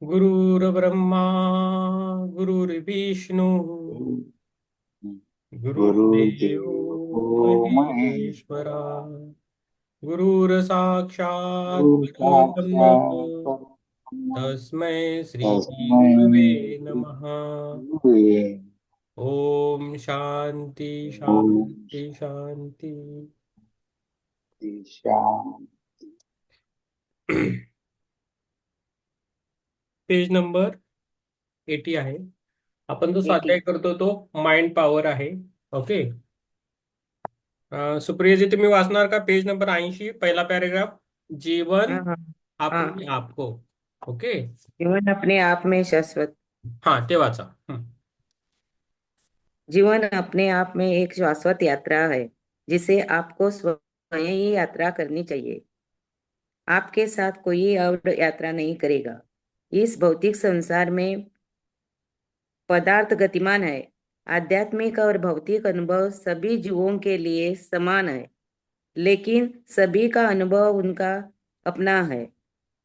गुरुर्ब्रह्मा गुरुर्विष्णु गुरुर्देव गुरुर्देवो महेश्वरा महेश्वरा गुरुर्साक्षात् परब्रह्म गुरुसाक्षात् परब्रह्म तस्मै श्री तस्मै गुरवे श्री नमः। गुरुवे ओम शांति ओम शांति शांति। शांति शांति। पेज नंबर 80 आहे. आपण जो एटी स्वाध्याय करतो तो माइंड पॉवर आहे. ओके. सुप्रिया जी, तुम्ही वाचणार का पेज नंबर 80 पहिला पॅरेग्राफ. जीवन हाँ हाँ अपने हाँ। आप को. ओके. जीवन अपने आप में शाश्वत। हा ते वाचा. जीवन अपने आप में एक शाश्वत यात्रा है जिसे आपको स्वयं ही यात्रा करनी चाहिए। आपके साथ कोई और यात्रा नहीं करेगा। इस भौतिक संसार में पदार्थ गतिमान है। आध्यात्मिक और भौतिक अनुभव सभी जीवों के लिए समान है, लेकिन सभी का अनुभव उनका अपना है।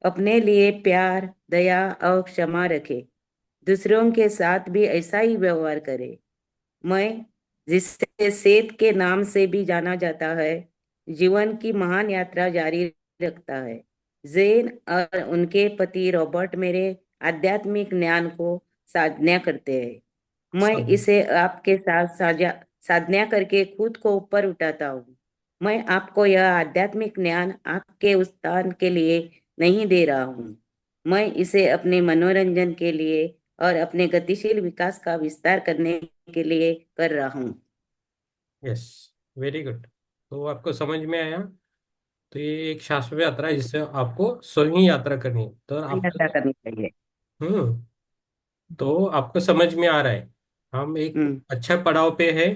अपने लिए प्यार, दया और क्षमा रखे। दूसरों के साथ भी ऐसा ही व्यवहार करे। मैं, जिसे सेत के नाम से भी जाना जाता है, जीवन की महान यात्रा जारी रखता है। जैन और उनके पति रॉबर्ट मेरे आध्यात्मिक ज्ञान को साधना करते हैं। मैं सब. इसे आपके साथ साझा साधना करके खुद को ऊपर उठाता हूँ। मैं आपको यह आध्यात्मिक ज्ञान आपके उत्थान के लिए नहीं दे रहा हूँ। मैं इसे अपने मनोरंजन के लिए और अपने गतिशील विकास का विस्तार करने के लिए कर रहा हूँ। यस. Very good. तो आपको समझ में आया. तो ये एक शाश्वत यात्रा है जिससे आपको स्वयं ही यात्रा करनी है. तो यात्रा आपको. करनी चाहिए। हम्म. तो आपको समझ में आ रहा है. हम एक हम्म। अच्छा पड़ाव पे है.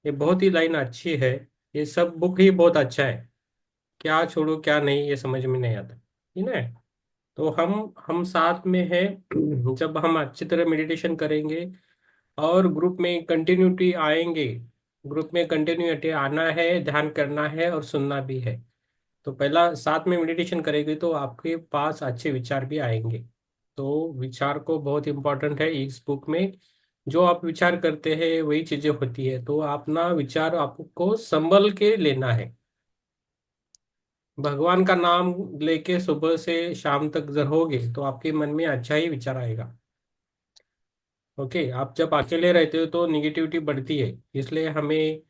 ये बहुत ही लाइन अच्छी है. ये सब बुक ही बहुत अच्छा है. क्या छोड़ो क्या नहीं ये समझ में नहीं आता. ठीक है. तो हम साथ में है. जब हम अच्छी तरह मेडिटेशन करेंगे और ग्रुप में कंटिन्यूटी आएंगे. ग्रुप में कंटिन्यूटी आना है, ध्यान करना है और सुनना भी है. तो पहला साथ में मेडिटेशन करेंगे तो आपके पास अच्छे विचार भी आएंगे. तो विचार को बहुत इंपॉर्टेंट है इस बुक में. जो आप विचार करते हैं वही चीजें होती है. तो अपना विचार आपको संभल के लेना है. भगवान का नाम लेके सुबह से शाम तक रहोगे तो आपके मन में अच्छा ही विचार आएगा. ओके. आप जब अकेले रहते हो तो निगेटिविटी बढ़ती है. इसलिए हमें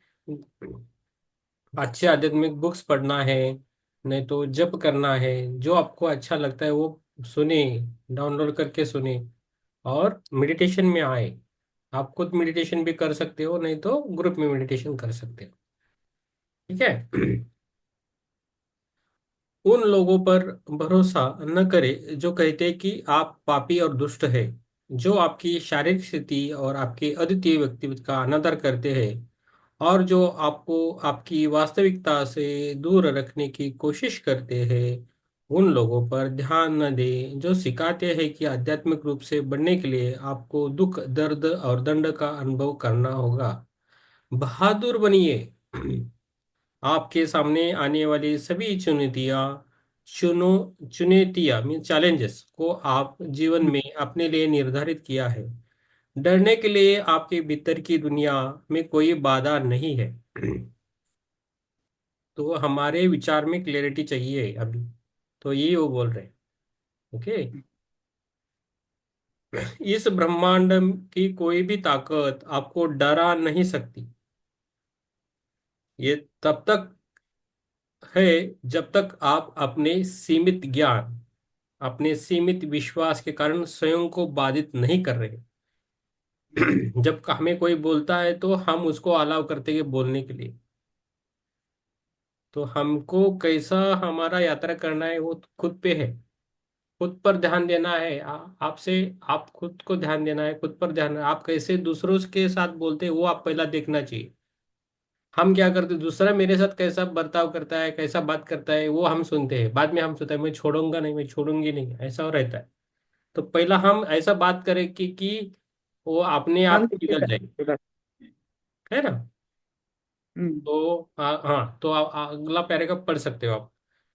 अच्छे आध्यात्मिक बुक्स पढ़ना है. नहीं तो जप करना है. जो आपको अच्छा लगता है वो सुने. डाउनलोड करके सुने. और मेडिटेशन में आए. आप खुद मेडिटेशन भी कर सकते हो नहीं तो ग्रुप में मेडिटेशन कर सकते हो. ठीक है. उन लोगों पर भरोसा न करें जो कहते हैं कि आप पापी और दुष्ट है. जो आपकी शारीरिक स्थिति और आपके अद्वितीय व्यक्तित्व का अनादर करते हैं और जो आपको आपकी वास्तविकता से दूर रखने की कोशिश करते हैं. उन लोगों पर ध्यान न दें जो सिखाते हैं कि आध्यात्मिक रूप से बढ़ने के लिए आपको दुख, दर्द और दंड का अनुभव करना होगा. बहादुर बनिए. आपके सामने आने वाली सभी चुनो चुनौतियां मीन चैलेंजेस को आप जीवन में अपने लिए निर्धारित किया है. डरने के लिए आपके भीतर की दुनिया में कोई बाधा नहीं है. तो हमारे विचार में क्लैरिटी चाहिए अभी. तो ये वो बोल रहे हैं. ओके. इस ब्रह्मांड की कोई भी ताकत आपको डरा नहीं सकती. ये तब तक है जब तक आप अपने सीमित ज्ञान, अपने सीमित विश्वास के कारण स्वयं को बाधित नहीं कर रहे. जब हमें कोई बोलता है तो हम उसको अलाउ करते हैं बोलने के लिए. तो हमको कैसा हमारा यात्रा करना है वो खुद पे है. खुद पर ध्यान देना है. आपसे आप खुद को ध्यान देना है. खुद पर ध्यान. आप कैसे दूसरों के साथ बोलते हैं वो आप पहला देखना चाहिए. हम क्या करते हैं, दूसरा मेरे साथ कैसा बर्ताव करता है, कैसा बात करता है वो हम सुनते हैं. बाद में हम सोचते हैं मैं छोड़ूंगा नहीं, मैं छोड़ूंगी नहीं, ऐसा रहता है. तो पहला हम ऐसा बात करें कि वो अपने हम आप किसके पिघल साथ जाए. बात? है ना. हम्म। तो हाँ, तो आप अगला पैराग्राफ पढ़ सकते हो आप.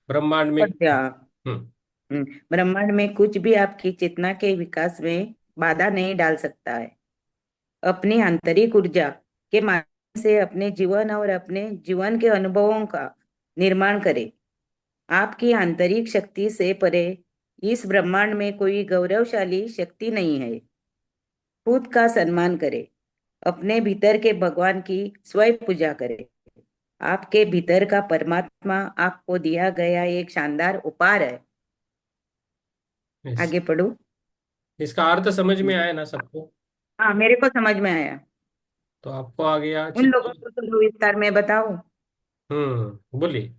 ब्रह्मांड में. पढ़ते हैं आप। हम्म. ब्रह्मांड में कुछ भी आपकी चेतना के विकास में बाधा नहीं डाल सकता है। अपनी आंतरिक ऊर्जा के माध्यम से अपने जीवन और अपने जीवन के अनुभवों का निर्माण करें। आपकी आंतरिक शक्ति से परे इस ब्रह्मांड में कोई गौरवशाली शक्ति नहीं है। खुद का सम्मान करें। अपने भीतर के भगवान की स्वयं पूजा करें। आपके भीतर का परमात्मा आपको दिया गया एक शानदार उपहार है। यस। आगे पढ़ो। इसका अर्थ समझ में आया ना सबको? हाँ, मेरे को समझ में आया। तो आपको आ गया उन लोगों चित्र? को तो विस्तार में बताओ। बोलिए।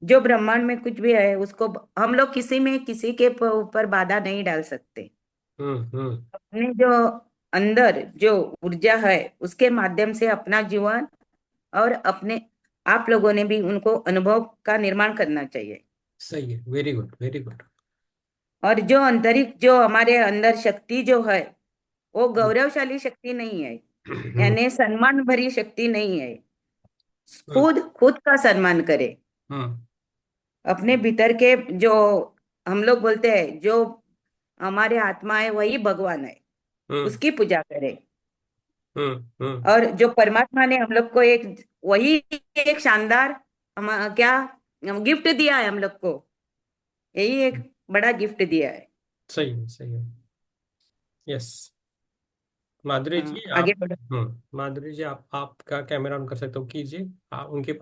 जो ब्रह्मांड में कुछ भी है उसको हम लोग किसी में किसी के ऊपर बाधा नहीं डाल सकते। हम्म। अपने जो अंदर जो ऊर्जा है उसके माध्यम से अपना जीवन और अपने आप लोगों ने भी उनको अनुभव का निर्माण करना चाहिए। सही है, वेरी गुड वेरी गुड। और जो आंतरिक जो हमारे अंदर शक्ति जो है वो गौरवशाली शक्ति नहीं है, हम्म यानी सम्मान भरी शक्ति नहीं है। हम्म खुद खुद का सम्मान करे। हम्म अपने भीतर के जो हम लोग बोलते हैं जो हमारे आत्मा है वही भगवान है, हम्म उसकी पूजा करें। हम्म। और जो परमात्मा ने हम लोग को एक वही एक शानदार क्या गिफ्ट दिया है हम लोग को, यही एक बड़ा गिफ्ट दिया है। सही है सही है। यस। माधुरी जी हाँ, आगे आप। बढ़ो। माधुरी जी, आप आपका कैमरा ऑन कर सकते हो, कीजिए। उनके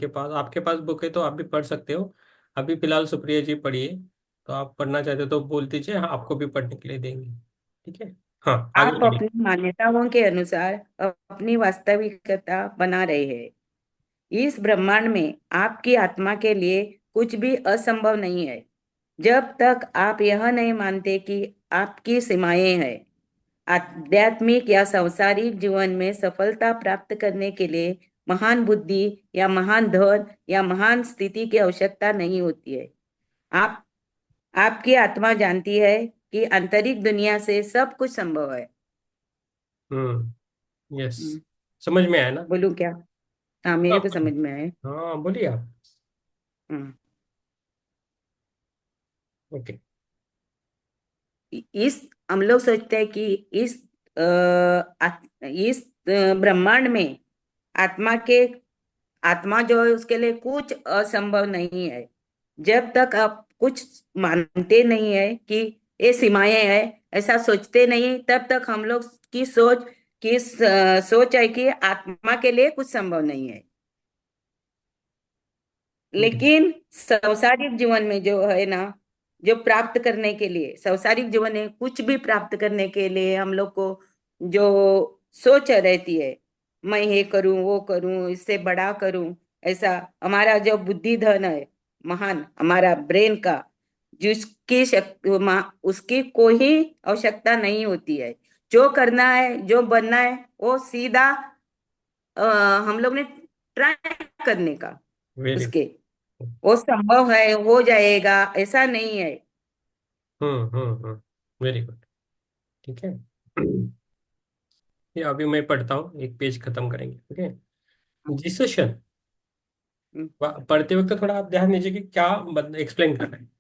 पास, आपके पास बुक है तो आप भी पढ़ सकते हो। अभी फिलहाल सुप्रिया जी पढ़िए। तो आप पढ़ना चाहते हो तो बोल दीजिए, हाँ आपको भी पढ़ने के लिए देंगे। ठीक है। हाँ, आगे आप बढ़िए। अपनी मान्यताओं के अनुसार अपनी वास्तविकता बना रहे हैं। इस ब्रह्मांड में आपकी आत्मा के लिए कुछ भी असंभव नहीं है, जब तक आप यह नहीं मानते कि आपकी सीमाएं हैं। आध्यात्मिक या सांसारिक जीवन में सफलता प्राप्त करने के लिए महान बुद्धि या महान धन या महान स्थिति की आवश्यकता नहीं होती है। आप आपकी आत्मा जानती है कि आंतरिक दुनिया से सब कुछ संभव है। यस। हम्म, समझ में आया ना? बोलूं क्या? हाँ, मेरे को आप समझ में आया। हाँ बोलिए आप। हम्म, ओके। इस हम लोग सोचते हैं कि इस ब्रह्मांड में आत्मा के आत्मा जो है उसके लिए कुछ असंभव नहीं है। जब तक आप कुछ मानते नहीं है कि ये सीमाएं हैं, ऐसा सोचते नहीं, तब तक हम लोग की सोच है कि आत्मा के लिए कुछ संभव नहीं है। लेकिन सांसारिक जीवन में जो है ना, जो प्राप्त करने के लिए सांसारिक जीवन में कुछ भी प्राप्त करने के लिए हम लोग को जो सोच रहती है, मैं ये करूं वो करूं इससे बड़ा करूं, ऐसा हमारा जो बुद्धि धन है महान हमारा ब्रेन का, जिसकी शक्ति उसकी कोई आवश्यकता नहीं होती है। जो करना है जो बनना है वो सीधा अ, हम लोग ने ट्राई करने का वेरी। उसके वो संभव है हो जाएगा ऐसा नहीं है। Very good. ठीक है। ये अभी मैं पढ़ता हूँ, एक पेज खत्म करेंगे। ओके। जिस क्षण हम्म, पढ़ते वक्त थोड़ा आप ध्यान दीजिए कि क्या एक्सप्लेन कर रहे हैं,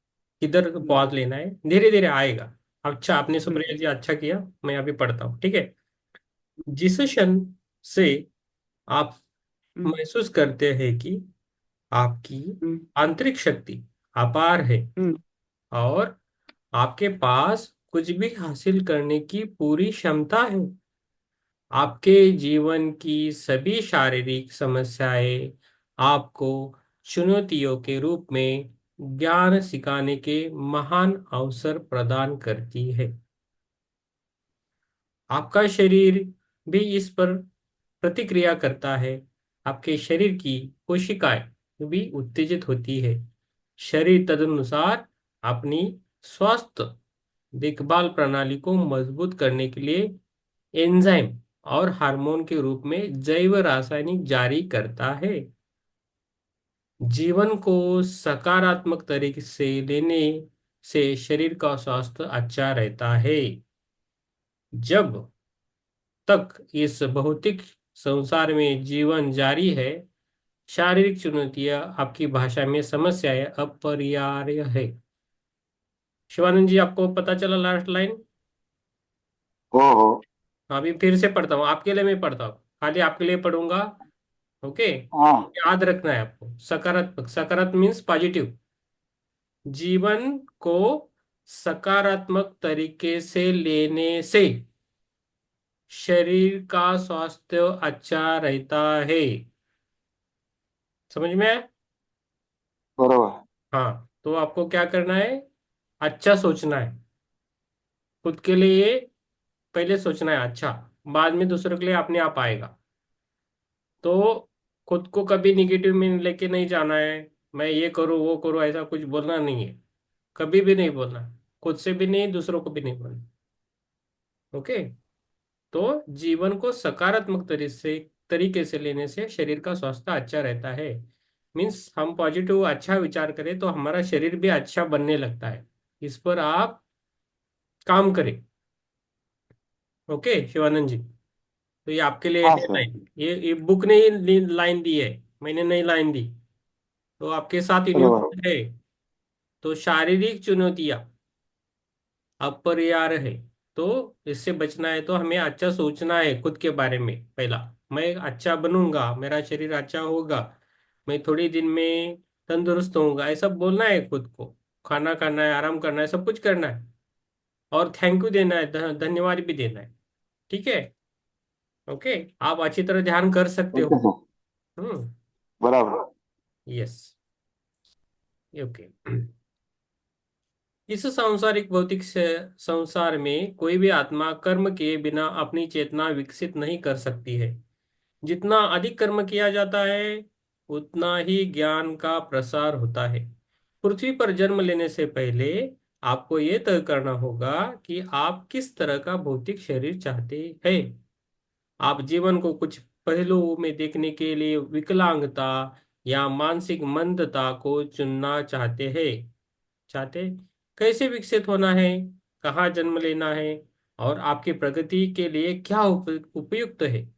किधर हम्म, पॉज लेना है, धीरे धीरे आएगा। अच्छा, आपने हम्म, सुप्रिया जी अच्छा किया। मैं अभी पढ़ता हूँ, ठीक है। जिस क्षण से आप हम्म, महसूस करते हैं कि आपकी हम्म, आंतरिक शक्ति अपार है हम्म, और आपके पास कुछ भी हासिल करने की पूरी क्षमता है, आपके जीवन की सभी शारीरिक समस्याएं आपको चुनौतियों के रूप में ज्ञान सिखाने के महान अवसर प्रदान करती है। आपका शरीर भी इस पर प्रतिक्रिया करता है। आपके शरीर की कोशिकाएं भी उत्तेजित होती है। शरीर तदनुसार अपनी स्वास्थ्य देखभाल प्रणाली को मजबूत करने के लिए एंजाइम और हार्मोन के रूप में जैव रासायनिक जारी करता है। जीवन को सकारात्मक तरीके से लेने से शरीर का स्वास्थ्य अच्छा रहता है। जब तक इस भौतिक संसार में जीवन जारी है, शारीरिक चुनौतियां आपकी भाषा में समस्याएं अपरिहार्य है। शिवानंद जी, आपको पता चला लास्ट लाइन? हो। अभी फिर से पढ़ता हूँ, आपके लिए मैं पढ़ता हूँ, खाली आपके लिए पढ़ूंगा। ओके। हाँ। याद रखना है आपको, सकारात्मक, सकारात्मक मीन्स पॉजिटिव। जीवन को सकारात्मक तरीके से लेने से शरीर का स्वास्थ्य अच्छा रहता है। समझ में आया? बरोबर। हाँ, तो आपको क्या करना है? अच्छा सोचना है। खुद के लिए पहले सोचना है अच्छा, बाद में दूसरों के लिए अपने आप आएगा। तो खुद को कभी निगेटिव में लेके नहीं जाना है, मैं ये करूँ वो करूँ, ऐसा कुछ बोलना नहीं है। कभी भी नहीं बोलना, खुद से भी नहीं, दूसरों को भी नहीं बोलना। ओके। तो जीवन को सकारात्मक तरीके से लेने से शरीर का स्वास्थ्य अच्छा रहता है। मीन्स हम पॉजिटिव अच्छा विचार करें तो हमारा शरीर भी अच्छा बनने लगता है। इस पर आप काम करें। ओके शिवानंद जी, तो ये आपके लिए हाँ है सर। लाइन, ये बुक ने ही लाइन दी है, मैंने नहीं लाइन दी। तो आपके साथ बरोबर। यूनिवर्स है। तो शारीरिक चुनौतियां अपरिहार्य है। तो इससे बचना है तो हमें अच्छा सोचना है खुद के बारे में पहला। मैं अच्छा बनूंगा, मेरा शरीर अच्छा होगा, मैं थोड़ी दिन में तंदुरुस्त होऊंगा, ऐसा बोलना है खुद को। खाना खाना है, आराम करना है, सब कुछ करना है। और थैंक यू देना है, धन्यवाद भी देना है। ठीक है। ओके। आप अच्छी तरह ध्यान कर सकते हो। Okay sir. हम्म। बराबर। यस। ओके। इस सांसारिक भौतिक संसार में कोई भी आत्मा कर्म किए बिना अपनी चेतना विकसित नहीं कर सकती है। जितना अधिक कर्म किया जाता है उतना ही ज्ञान का प्रसार होता है। पृथ्वी पर जन्म लेने से पहले आपको यह तय करना होगा कि आप किस तरह का भौतिक शरीर चाहते हैं। आप जीवन को कुछ पहलुओं में देखने के लिए विकलांगता या मानसिक मंदता को चुनना चाहते कैसे विकसित होना है, कहाँ जन्म लेना है, और आपकी प्रगति के लिए क्या उपयुक्त है।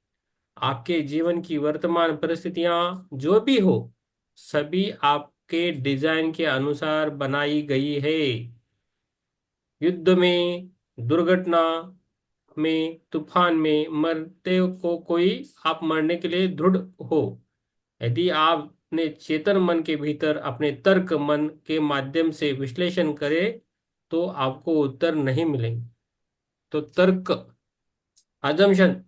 आपके जीवन की वर्तमान परिस्थितियां जो भी हो, सभी आपके डिजाइन के अनुसार बनाई गई है। युद्ध में, दुर्घटना में, तूफान में मरते को कोई आप मरने के लिए दृढ़ हो। यदि आपने चेतन मन के भीतर अपने तर्क मन के माध्यम से विश्लेषण करे तो आपको उत्तर नहीं मिलेंगे। तो तर्क, अजम्पशन,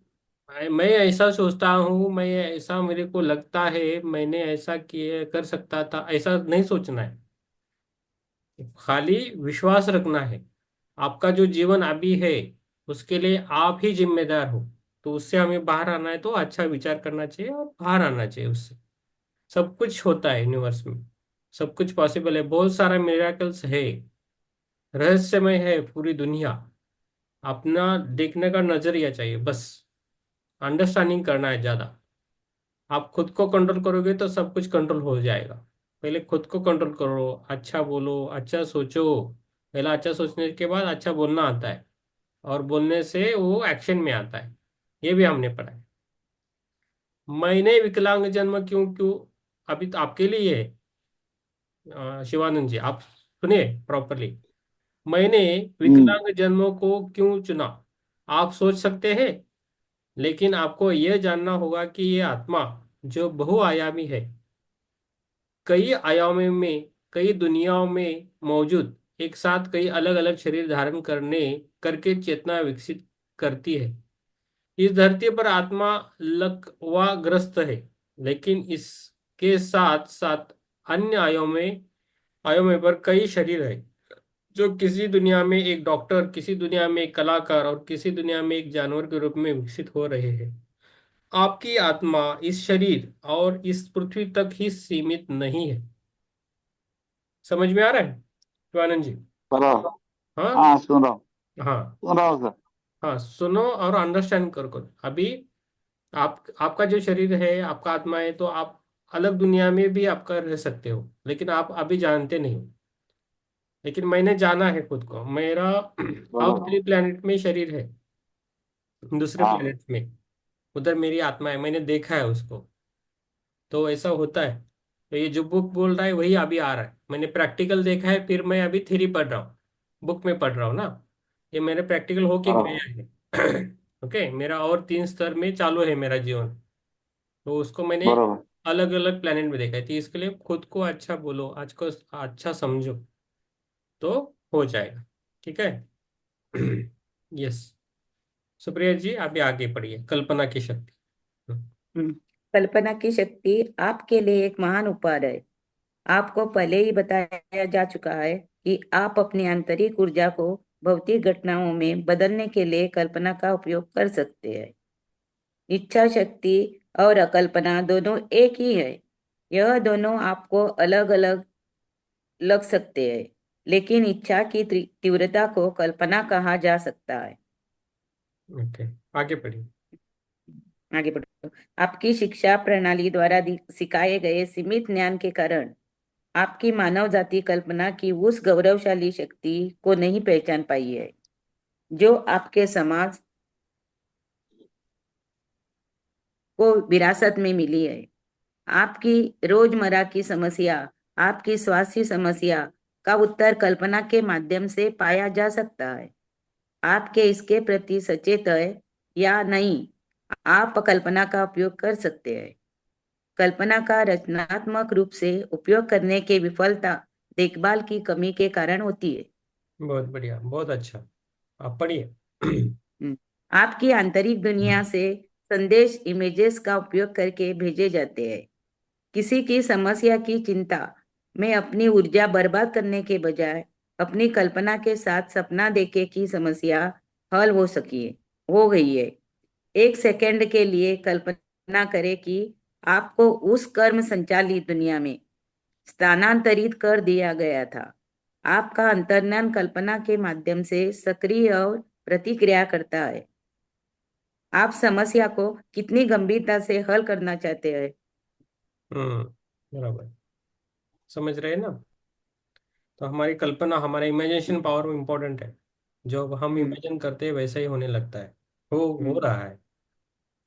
मैं ऐसा सोचता हूँ, मैं ऐसा, मेरे को लगता है, मैंने ऐसा किए कर सकता था, ऐसा नहीं सोचना है। खाली विश्वास रखना है। आपका जो जीवन अभी है उसके लिए आप ही जिम्मेदार हो। तो उससे हमें बाहर आना है तो अच्छा विचार करना चाहिए और बाहर आना चाहिए उससे। सब कुछ होता है यूनिवर्स में, सब कुछ पॉसिबल है, बहुत सारा मिराकल्स है, रहस्यमय है पूरी दुनिया। अपना देखने का नजरिया चाहिए बस, अंडरस्टैंडिंग करना है ज्यादा। आप खुद को कंट्रोल करोगे तो सब कुछ कंट्रोल हो जाएगा। पहले खुद को कंट्रोल करो, अच्छा बोलो, अच्छा सोचो। पहला अच्छा सोचने के बाद अच्छा बोलना आता है, और बोलने से वो एक्शन में आता है। ये भी हमने पढ़ा है। मैंने विकलांग जन्म क्यों क्यों, अभी तो आपके लिए है। शिवानंद जी, आप सुनिए प्रॉपरली। मैंने हम्म। विकलांग जन्मों को क्यों चुना, आप सोच सकते हैं। लेकिन आपको यह जानना होगा कि ये आत्मा जो बहुआयामी है, कई आयामों में, कई दुनियाओं में मौजूद, एक साथ कई अलग अलग शरीर धारण करने करके चेतना विकसित करती है। इस धरती पर आत्मा लकवाग्रस्त है, लेकिन इसके साथ साथ अन्य आयामों पर कई शरीर है, जो किसी दुनिया में एक डॉक्टर, किसी दुनिया में एक कलाकार और किसी दुनिया में एक जानवर के रूप में विकसित हो रहे हैं। आपकी आत्मा इस शरीर और इस पृथ्वी तक ही सीमित नहीं है। समझ में आ रहा है शिवानंद जी? बराबर। हाँ। हाँ सुन रहा हूँ। हाँ। सुन रहा हूँ सर। हाँ, सुनो और अंडरस्टैंड करो अभी। आपका जो शरीर है, आपका आत्मा है, तो आप अलग दुनिया में भी आपका रह सकते हो, लेकिन आप अभी जानते नहीं हो। लेकिन मैंने जाना है खुद को, मेरा और बराबर। 3 प्लेनेट में शरीर है, दूसरे हाँ। प्लेनेट में, उधर मेरी आत्मा है, मैंने देखा है उसको। तो ऐसा होता है। तो ये जो बुक बोल रहा है वही अभी आ रहा है, मैंने प्रैक्टिकल देखा है, फिर मैं अभी थ्योरी पढ़ रहा हूँ, बुक में पढ़ रहा हूँ ना। ये मेरे प्रैक्टिकल होके गया हाँ। है। ओके, मेरा और 3 स्तर में चालू है मेरा जीवन। तो उसको मैंने बरोबर। अलग अलग प्लेनेट में देखा है, तो इसके लिए खुद को अच्छा बोलो, आज को अच्छा समझो, तो हो जाएगा। ठीक है। यस। सुप्रिया जी, आप भी आगे पढ़िए, कल्पना की शक्ति। हम्म। हम्म, कल्पना की शक्ति आपके लिए एक महान उपहार है। आपको पहले ही बताया जा चुका है कि आप अपनी आंतरिक ऊर्जा को भौतिक घटनाओं में बदलने के लिए कल्पना का उपयोग कर सकते हैं। इच्छा शक्ति और अकल्पना दोनों एक ही है। यह दोनों आपको अलग अलग लग सकते हैं, लेकिन इच्छा की तीव्रता को कल्पना कहा जा सकता है। ओके, आगे पढ़िए। आगे बढ़ो। आपकी शिक्षा प्रणाली द्वारा सिखाए गए सीमित ज्ञान के कारण आपकी मानव जाति कल्पना की उस गौरवशाली शक्ति को नहीं पहचान पाई है जो आपके समाज को विरासत में मिली है। आपकी रोजमर्रा की समस्या, आपकी स्वास्थ्य समस्या का उत्तर कल्पना के माध्यम से पाया जा सकता है। आपके इसके प्रति सचेत है या नहीं, आप कल्पना का उपयोग कर सकते हैं। कल्पना का रचनात्मक रूप से उपयोग करने की विफलता देखभाल की कमी के कारण होती है। बहुत बढ़िया, बहुत अच्छा। आप पढ़िए। हम्म, आपकी आंतरिक दुनिया से संदेश इमेजेस का उपयोग करके भेजे जाते हैं। किसी की समस्या की चिंता में अपनी ऊर्जा बर्बाद करने के बजाय अपनी कल्पना के साथ सपना देखे कि समस्या हल हो गई है। एक सेकंड के लिए कल्पना करें कि आपको उस कर्म संचालित दुनिया में स्थानांतरित कर दिया गया था। आपका अंतर्ज्ञान कल्पना के माध्यम से सक्रिय और प्रतिक्रिया करता है। आप समस्या को कितनी गंभीरता से हल करना चाहते हैं। हम्म, बराबर, समझ रहे हैं ना। तो हमारी कल्पना, हमारा इमेजिनेशन पावर इम्पोर्टेंट है। जो हम हम्म। इमेजिन करते हैं वैसा ही होने लगता है, हो हम्म। रहा है।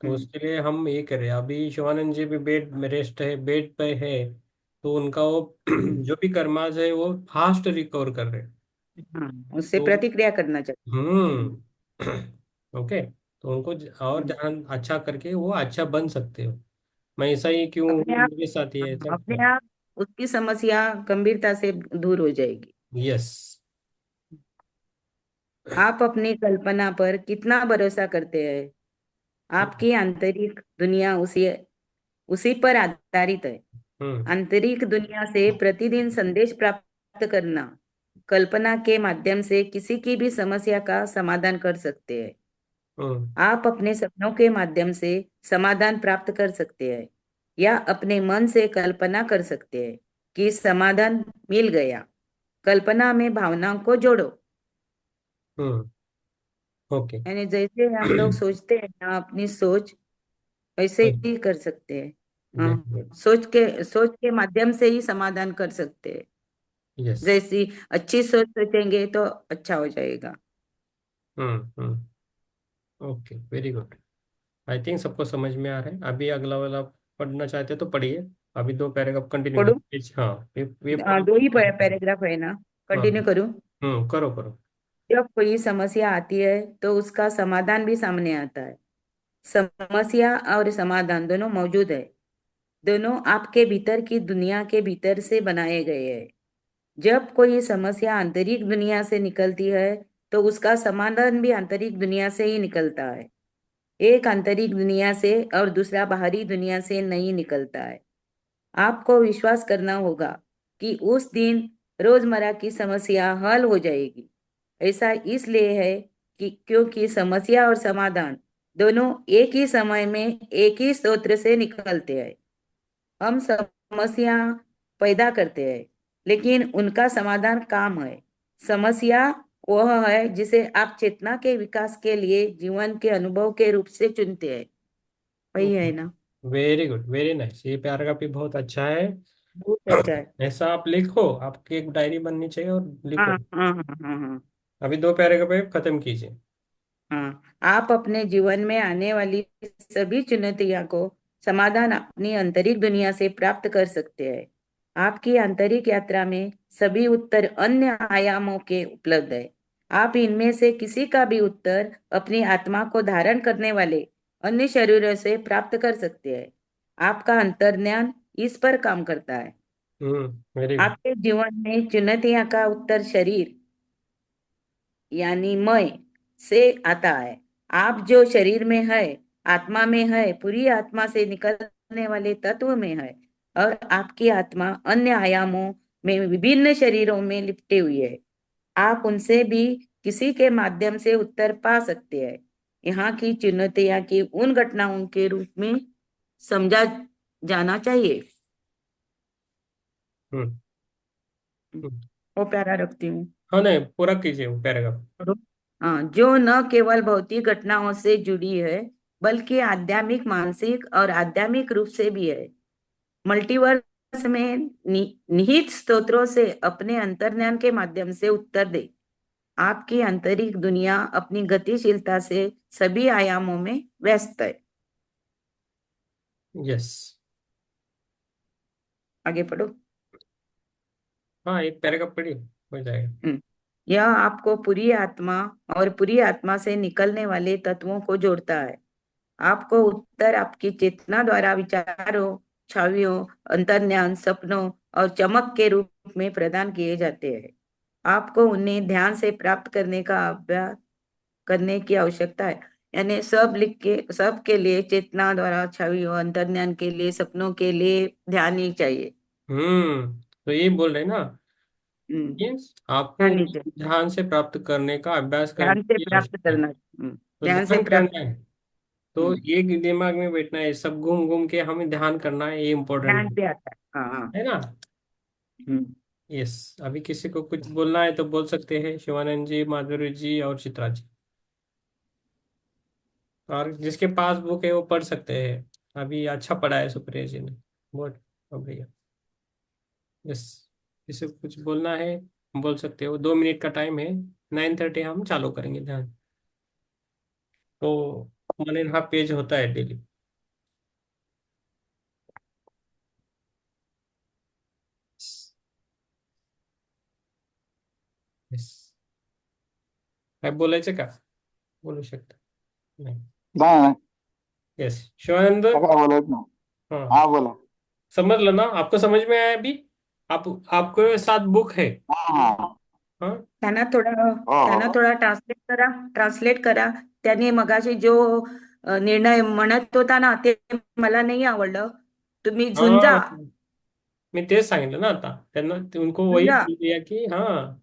तो हम्म। उसके लिए हम ये करें, अभी शिवानंद जी भी बेड में रेस्ट है, बेड पे है, तो उनका वो हम्म। जो भी कर्माज है वो फास्ट रिकवर कर रहे हैं। हाँ, उससे तो प्रतिक्रिया करना चाहिए। हम्म। ओके, तो उनको और हम्म। ध्यान अच्छा करके वो अच्छा बन सकते हो। मैं ऐसा ही क्यों अपने हूँ, आप मेरे साथ ही ऐसा। अपने आप उसकी समस्या गंभीरता से दूर हो जाएगी। यस। आप अपनी कल्पना पर कितना भरोसा करते हैं, आपकी आंतरिक दुनिया उसी उसी पर आधारित है। हम्म। आंतरिक दुनिया से प्रतिदिन संदेश प्राप्त करना कल्पना के माध्यम से किसी की भी समस्या का समाधान कर सकते हैं। हम्म। आप अपने सपनों के माध्यम से समाधान प्राप्त कर सकते हैं या अपने मन से कल्पना कर सकते हैं कि समाधान मिल गया। कल्पना में भावनाओं को जोड़ो। हम्म। ओके। यानी जैसे हम लोग सोचते हैं ना, अपनी सोच वैसे ही कर सकते हैं। वेरी हाँ, गुड। सोच के माध्यम से ही समाधान कर सकते हैं। यस। जैसी अच्छी सोच सोचेंगे तो अच्छा हो जाएगा। Hmm. Hmm. Okay, very good. I think सबको समझ में आ रहा है। अभी अगला वाला पढ़ना चाहते हैं तो पढ़िए। अभी 2 पैराग्राफ कंटिन्यू पढ़ू। कीजिए। हाँ, ये पढ़ दो लो। ही पैराग्राफ है ना, हाँ। कंटिन्यू करूं। करो करो। जब कोई समस्या आती है तो उसका समाधान भी सामने आता है। समस्या और समाधान दोनों मौजूद है। दोनों आपके भीतर की दुनिया के भीतर से बनाए गए हैं। जब कोई समस्या आंतरिक दुनिया से निकलती है तो उसका समाधान भी आंतरिक दुनिया से ही निकलता है। एक आंतरिक दुनिया से और दूसरा बाहरी दुनिया से नहीं निकलता है। आपको विश्वास करना होगा कि उस दिन रोजमर्रा की समस्या हल हो जाएगी। ऐसा इसलिए है कि क्योंकि समस्या और समाधान दोनों एक ही समय में एक ही स्रोत से निकलते हैं। हम समस्या पैदा करते हैं, लेकिन उनका समाधान काम है। समस्या वह है जिसे आप चेतना के विकास के लिए जीवन के अनुभव के रूप से चुनते हैं। वही है ना। Very good, very nice. ये पैराग्राफ भी बहुत अच्छा है। बहुत अच्छा है। ऐसा आप लिखो, आपकी एक डायरी बननी चाहिए और हाँ, लिखो। हाँ, हाँ, हाँ, हाँ। अभी 2 पैराग्राफ खत्म कीजिए। हाँ, आप अपने जीवन में आने वाली सभी चुनौतियों को समाधान अपनी आंतरिक दुनिया से प्राप्त कर सकते हैं। आपकी आंतरिक यात्रा में सभी उत्तर अन्य आयामों के उपलब्ध है। आप इनमें से किसी का भी उत्तर अपनी आत्मा को धारण करने वाले अन्य शरीरों से प्राप्त कर सकते हैं। आपका अंतर्ज्ञान इस पर काम करता है। Very good. आपके जीवन में चुनौतियां का उत्तर शरीर यानी मैं से आता है। आप जो शरीर में है, आत्मा में है, पूरी आत्मा से निकलने वाले तत्व में है, और आपकी आत्मा अन्य आयामों में विभिन्न शरीरों में लिपटे हुई है। आप उनसे भी किसी के माध्यम से उत्तर पा सकते हैं। यहाँ की चुनौतियां की उन घटनाओं के रूप में समझा जाना चाहिए। हम्म। हम्म। वो प्यारा रखती हूँ। हाँ, नहीं, पूरा कीजिए वो पैराग्राफ। हाँ, जो न केवल भौतिक घटनाओं से जुड़ी है, बल्कि आध्यात्मिक, मानसिक और आध्यात्मिक रूप से भी है। मल्टीवर्स में निहित स्तोत्रों से अपने अंतर्ज्ञान के माध्यम से उत्तर दे। आपकी आंतरिक दुनिया अपनी गतिशीलता से सभी आयामों में व्यस्त है। यस। आगे पढ़ो। हाँ, एक पैराग्राफ पढ़िए, हो जाएगा। हम्म। यह आपको पूरी आत्मा और पूरी आत्मा से निकलने वाले तत्वों को जोड़ता है। आपको उत्तर आपकी चेतना द्वारा विचारों, छवियों, अंतर्ज्ञान, सपनों और चमक के रूप में प्रदान किए जाते हैं। आपको उन्हें ध्यान से प्राप्त करने का अभ्यास करने की आवश्यकता है। यानी सब लिख के, सब के लिए चेतना द्वारा, छवियों, अंतर्ज्ञान के लिए, सपनों के लिए ध्यान ही चाहिए। तो यही बोल रहे हैं ना। हम्म। मीन्स आपको ध्यान नहीं चाहिए। ध्यान से प्राप्त करने का, अभ्यास करने ध्यान से की प्राप्त आवश्यकता है। करना। तो ध्यान से ध्यान प्राप्त। करना है। तो हम्म। एक दिमाग में बैठना है, सब घूम घूम के हमें ध्यान करना है, ये इम्पोर्टेंट ध्यान है। से आता है। हाँ हाँ। है ना? हम्म। यस। अभी किसी को कुछ बोलना है तो बोल सकते हैं, शिवानंद जी, माधुरी जी और चित्रा जी। और जिसके पास बुक है वो पढ़ सकते हैं। अभी अच्छा पढ़ा है सुप्रिया जी ने, बहुत बढ़िया। यस। किसी को कुछ बोलना है बोल सकते हो, 2 मिनट का टाइम है। 9:30 हम चालू करेंगे ध्यान। तो 1.5 पेज होता है डेली। यस। काय बोलायचं का? बोलू शकता. नाही. नाही नाही, यस, शिवानंद। असं काय बोलत नाही. हाँ, हा बोला. समझ लो ना, आपको समझ में आया अभी? आप आपके साथ बुक है? हा हा. हाँ। त्यांना थोडा हो त्यांना हो. थोडा ट्रान्सलेट करा. त्यांनी मगाशी जो निर्णय म्हणत होता ना, ते मला नाही आवडलं. तुम्ही झुंजा. हाँ, मी तेच सांगितलं ना आता त्यांना, उनको वही झुंजा. बोल दिया कि हाँ।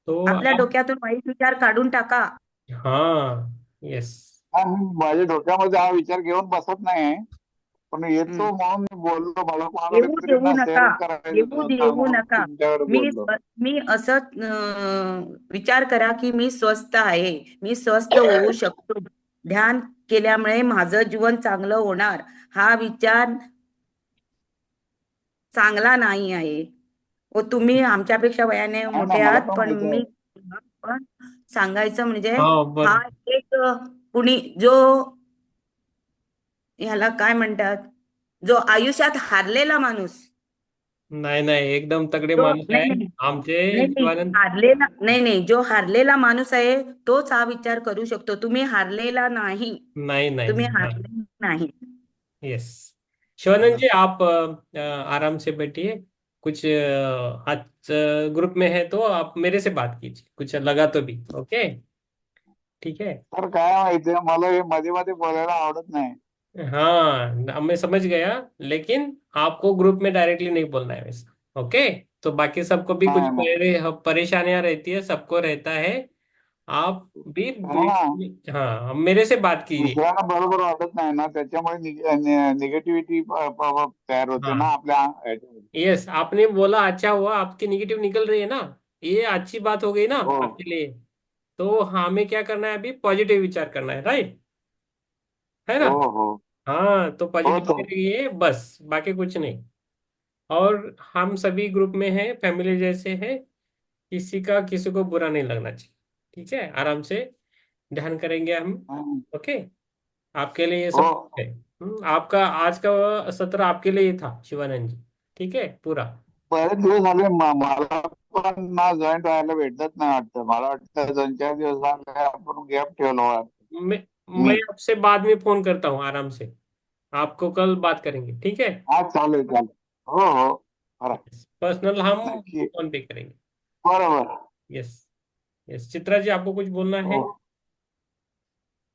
तो आपल्या आप, डोक्यातून वाईट विचार काढून टाका. हाँ, यस। हा, मी माझ्या डोक्यामध्ये हा विचार घेऊन बसत नाही, पण हम्म. येतो म्हणून मी बोललो. मला कोणाकडे येऊ तरी देऊ ना नका. शेअर करायचं येऊ होतं देऊ म्हणून नका. तुमच्याकडे मी बोललो. मी असं विचार करा की मी स्वस्थ आहे, मी स्वस्थ होऊ शकतो, ध्यान केल्यामुळे माझं जीवन चांगलं होणार. हा विचार चांगला नाही आहे. व तुम्ही आमच्यापेक्षा वयाने नाही मोठे नाही, मला आहात, पण पण माहिती मी आहे. पण सांगायचं म्हणजे हाँ, हा बर. एक कुणी जो ह्याला काय म्हणतात, जो आयुष्यात हारलेला माणूस, नाही नाही, एकदम तगडे जो माणूस नाही आहे नाही आमचे नाही नाही शिवानंद. हारलेला नाही नाही, जो हारलेला माणूस आहे तोच हा विचार करू शकतो. तुम्ही हारलेला नाही. नहीं नहीं तुम्ही नहीं, हाँ। हारले नाही. यस। शिवानंद हम्म. जी, आप आराम से बैठिए। कुछ आज ग्रुप में है तो आप मेरे से बात कीजिए, कुछ लगा तो भी ओके। ठीक है। तर काय माहितीये, मला हे मध्ये मध्ये बोलायला आवडत नाही. हाँ, अब मैं समझ गया। लेकिन आपको ग्रुप में डायरेक्टली नहीं बोलना है वैसा, ओके? तो बाकी सबको भी कुछ नाही नाही. परेशानियां रहती है, सबको रहता है। आप भी हो ना. हाँ, अब मेरे से बात कीजिए। दुसऱ्यांना बरोबर वाटत नाही ना, त्याच्यामुळे निगेटिव्हिटी तयार होते ना हाँ, आपल्या ह्याच्यामध्ये. यस, आपने बोला, अच्छा हुआ, आपकी निगेटिव निकल रही है ना। ये अच्छी बात हो गई ना हो आपके लिए। तो हमें क्या करना है अभी? पॉजिटिव विचार करना है, राइट? है ना? हो हो. हाँ, तो हो पॉजिटिव तो. करिए बस, बाकी कुछ नहीं। और हम सभी ग्रुप में हैं, फैमिली जैसे हैं। किसी का किसी को बुरा नहीं लगना चाहिए। ठीक है, आराम से ध्यान करेंगे हम। हम्म. ओके। आपके लिए ये हो. सब है। आपका आज का सत्र आपके लिए ही था शिवानंद जी, ठीक है पूरा। बरेच दिवस झाले मला पण ना जॉईंट व्हायला भेटत नाही वाटतं. मला वाटतं 2-4 दिवस झाले आपण गॅप ठेवला वाटतं. मैं मैं मी आपसे बाद में फोन करता हूँ आराम से, आपको कल बात करेंगे, ठीक है। हा चालेल चालेल. हो हो. खरं. पर्सनल हम नक्की. फोन पे करेंगे। बरोबर. यस। यस चित्रा जी, आपको कुछ बोलना है? हो.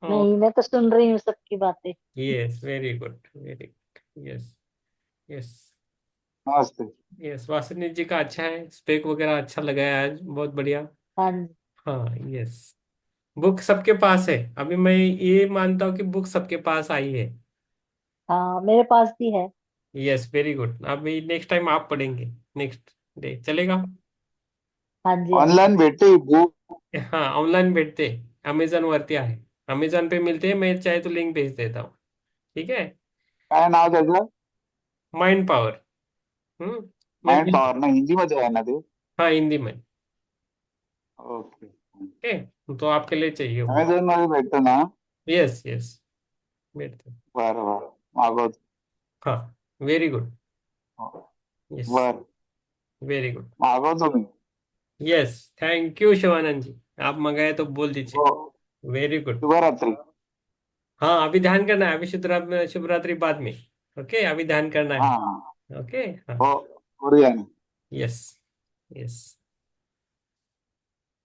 हाँ। नहीं, मैं तो सुन रही हूँ सबकी बातें। Yes very good, very good. Yes. Yes. नमस्ते. यस वासुदेव जी का अच्छा है, स्पेक वगैरह अच्छा लगा है आज, बहुत बढ़िया। हाँ जी। हाँ यस। बुक सबके पास है, अभी मैं ये मानता हूँ कि बुक सबके पास आई है। हाँ, मेरे पास भी है। यस वेरी गुड, अभी नेक्स्ट टाइम आप पढ़ेंगे, नेक्स्ट डे चलेगा। हाँ जी, हाँ जी। ऑनलाईन भेटते बुक. हाँ ऑनलाइन भेजते, अमेझॉन वरती आहे, अमेझॉन पे मिलते हैं, मैं चाहे तो लिंक भेज देता हूँ, ठीक है। काय नाव त्याचं? Mind power. हम्म। मैं माइंड भेज पॉवर ना, हिंदीमध्ये आहे ना ते? हाँ हिंदी में। ओके. ओके तो आपके लिए चाहिए वो। अमेझॉन मध्ये भेटतो ना? यस यस भेजते। बरं बरं. मागवतो. हाँ वेरी गुड। हो. यस बरं. Very good. मागवतो मी. यस थैंक यू शिवानंद जी, आप मंगाए तो बोल हो. दीजिए। Very good. शुभरात्री. हाँ अभी ध्यान करना है, अभी शुभ रात्रि बाद में। ओके अभी ध्यान करना हा है। हा. ओके हाँ। हो. करूया ना. यस। यस।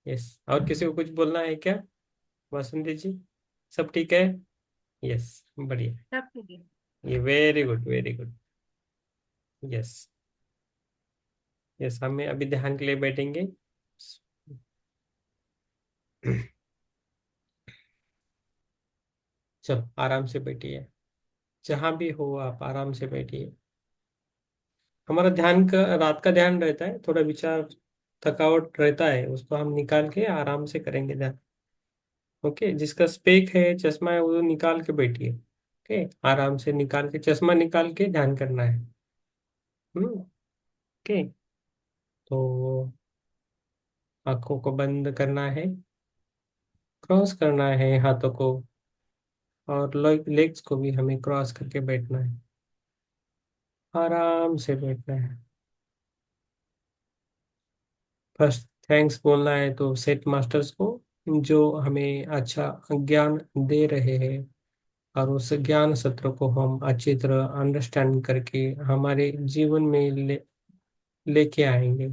यस और किसी को कुछ बोलना है क्या, वासुंदी जी? सब ठीक है। यस बढ़िया। सब ठीक है। ये very good, very good. Yes. Yes हमें अभी ध्यान के लिए बैठेंगे। चलो आराम से बैठिए, जहां भी हो आप आराम से बैठिए। हमारा ध्यान का रात का ध्यान रहता है, थोड़ा विचार थकावट रहता है, उसको हम निकाल के आराम से करेंगे ध्यान। ओके जिसका स्पेक है, चश्मा है, वो निकाल के बैठिए। ओके आराम से निकाल के, चश्मा निकाल के ध्यान करना है। ओके तो आंखों को बंद करना है, क्रॉस करना है हाथों को, और लेग्स को भी हमें क्रॉस करके बैठना है, आराम से बैठना है। फर्स्ट थैंक्स बोलना है तो सेट मास्टर्स को, जो हमें अच्छा ज्ञान दे रहे हैं, और उस ज्ञान सत्र को हम अच्छी तरह अंडरस्टैंड करके हमारे जीवन में लेके आएंगे।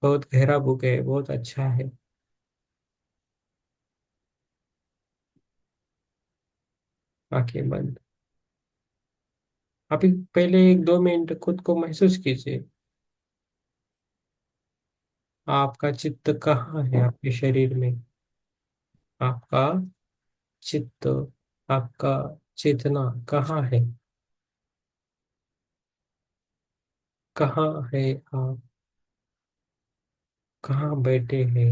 बहुत गहरा बुक है, बहुत अच्छा है। आंखें बंद, अभी पहले 1-2 मिनट खुद को महसूस कीजिए, आपका चित्त कहाँ है आपके शरीर में, आपका चित्त, आपका चेतना कहाँ है, कहाँ है आप, कहाँ बैठे हैं,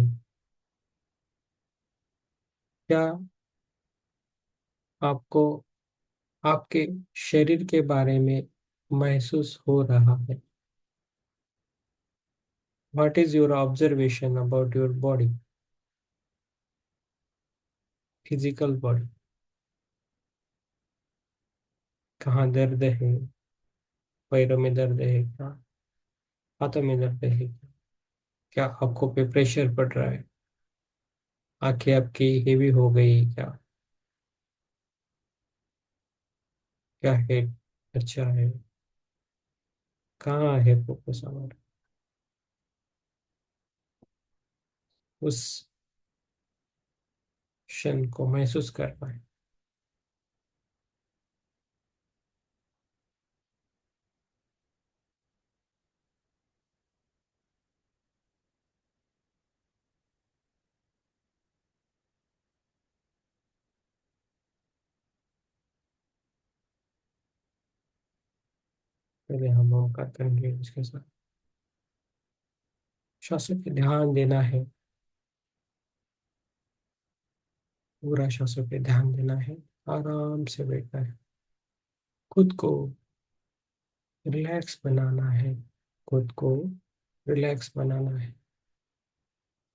क्या आपको आपके शरीर के बारे में महसूस हो रहा है? What is your observation about your body, physical body? कहाँ दर्द है, पैरों में दर्द है क्या, हाथों में दर्द है क्या, आंखों पे प्रेशर पड़ रहा है, आंखें आपकी हेवी हो गई क्या, क्या है? अच्छा है, कहाँ है फोकस हमारा, उस क्षण को महसूस करना है। पहले हम ओंकार करेंगे, उसके साथ श्वासों पे ध्यान देना है, पूरा श्वासों पे ध्यान देना है, आराम से बैठना है, खुद को रिलैक्स बनाना है, खुद को रिलैक्स बनाना है,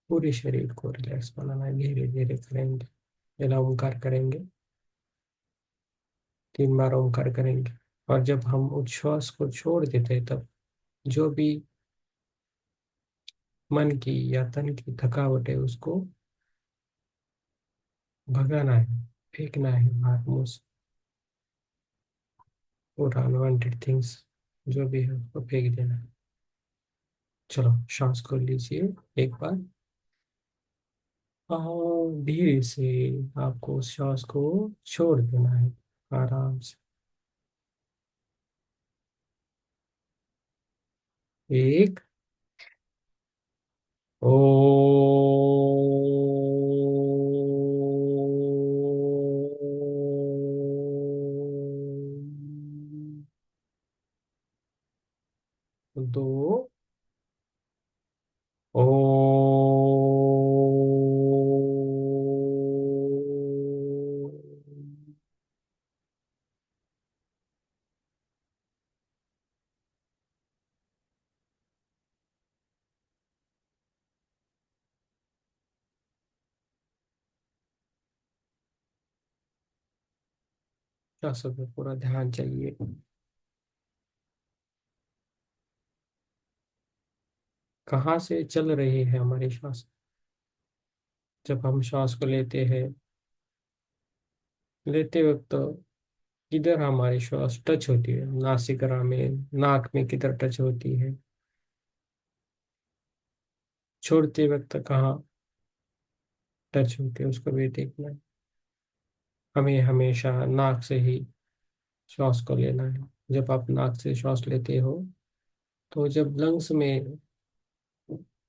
पूरे शरीर को रिलैक्स बनाना है। धीरे धीरे करेंगे, जरा ओंकार करेंगे। 3 बार ओमकार करेंगे। और जब हम उच्छ्वास को छोड़ देते हैं तब जो भी मन की या तन की थकावट है उसको भगाना है, फेंकना है बाहर मुंह से। पूरा अनवांटेड थिंग्स जो भी है उसको फेंक देना है। चलो सांस को लीजिए एक बार, और धीरे से आपको उस सांस को छोड़ देना है आराम से। एक, ओ, दो, ओ, सांसों पे पूरा ध्यान चाहिए। कहाँ से चल रही है हमारी सांस? जब हम सांस को लेते हैं, लेते वक्त किधर हमारी श्वास टच होती है? नासिका में, नाक में किधर टच होती है? छोड़ते वक्त कहाँ टच होती है उसको भी देखना है। हमें हमेशा नाक से ही श्वास को लेना है। जब आप नाक से श्वास लेते हो तो जब लंग्स में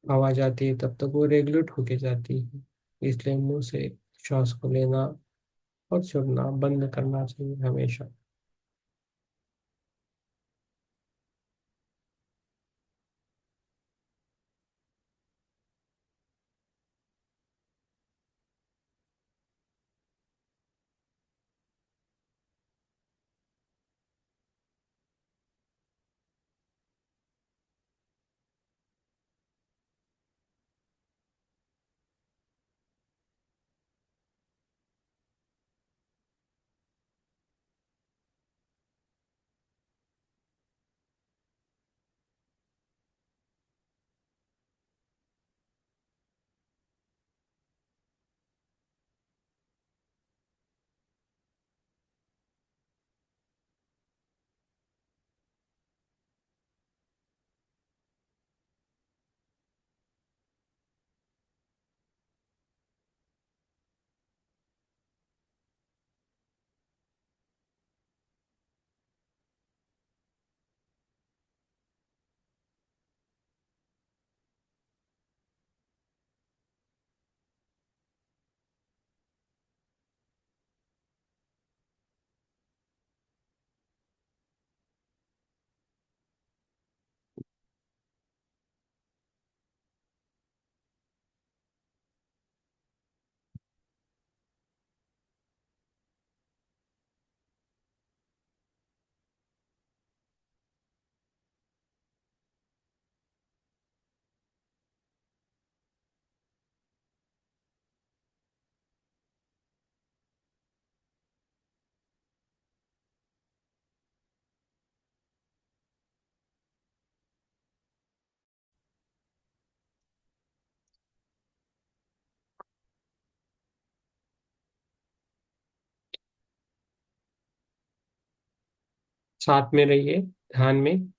आवाज आती है तब तक वो रेगुलेट होके जाती है। इसलिए मुंह से श्वास को लेना और छोड़ना बंद करना चाहिए हमेशा। साथ में रहिए ध्यान में।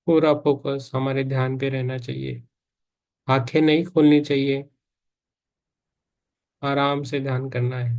पूरा फोकस हमारे ध्यान पे रहना चाहिए। आंखें नहीं खोलनी चाहिए, आराम से ध्यान करना है।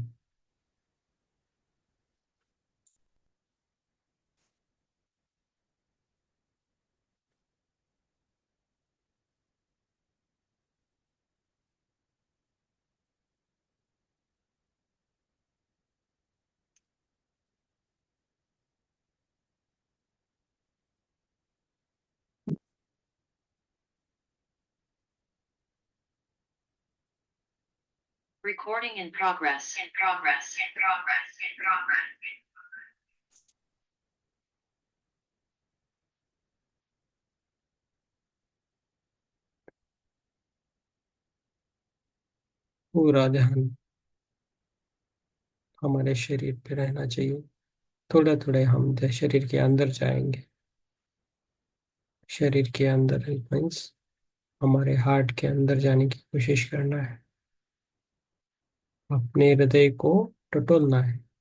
Recording in progress. In progress. In progress. In progress. पूरा ध्यान हमारे शरीर पे रहना चाहिए। थोड़े थोड़े हम शरीर के अंदर जाएंगे। शरीर के अंदर मीन्स हमारे हार्ट के अंदर जाने की कोशिश करना है। अपने हृदय को टटोलना है।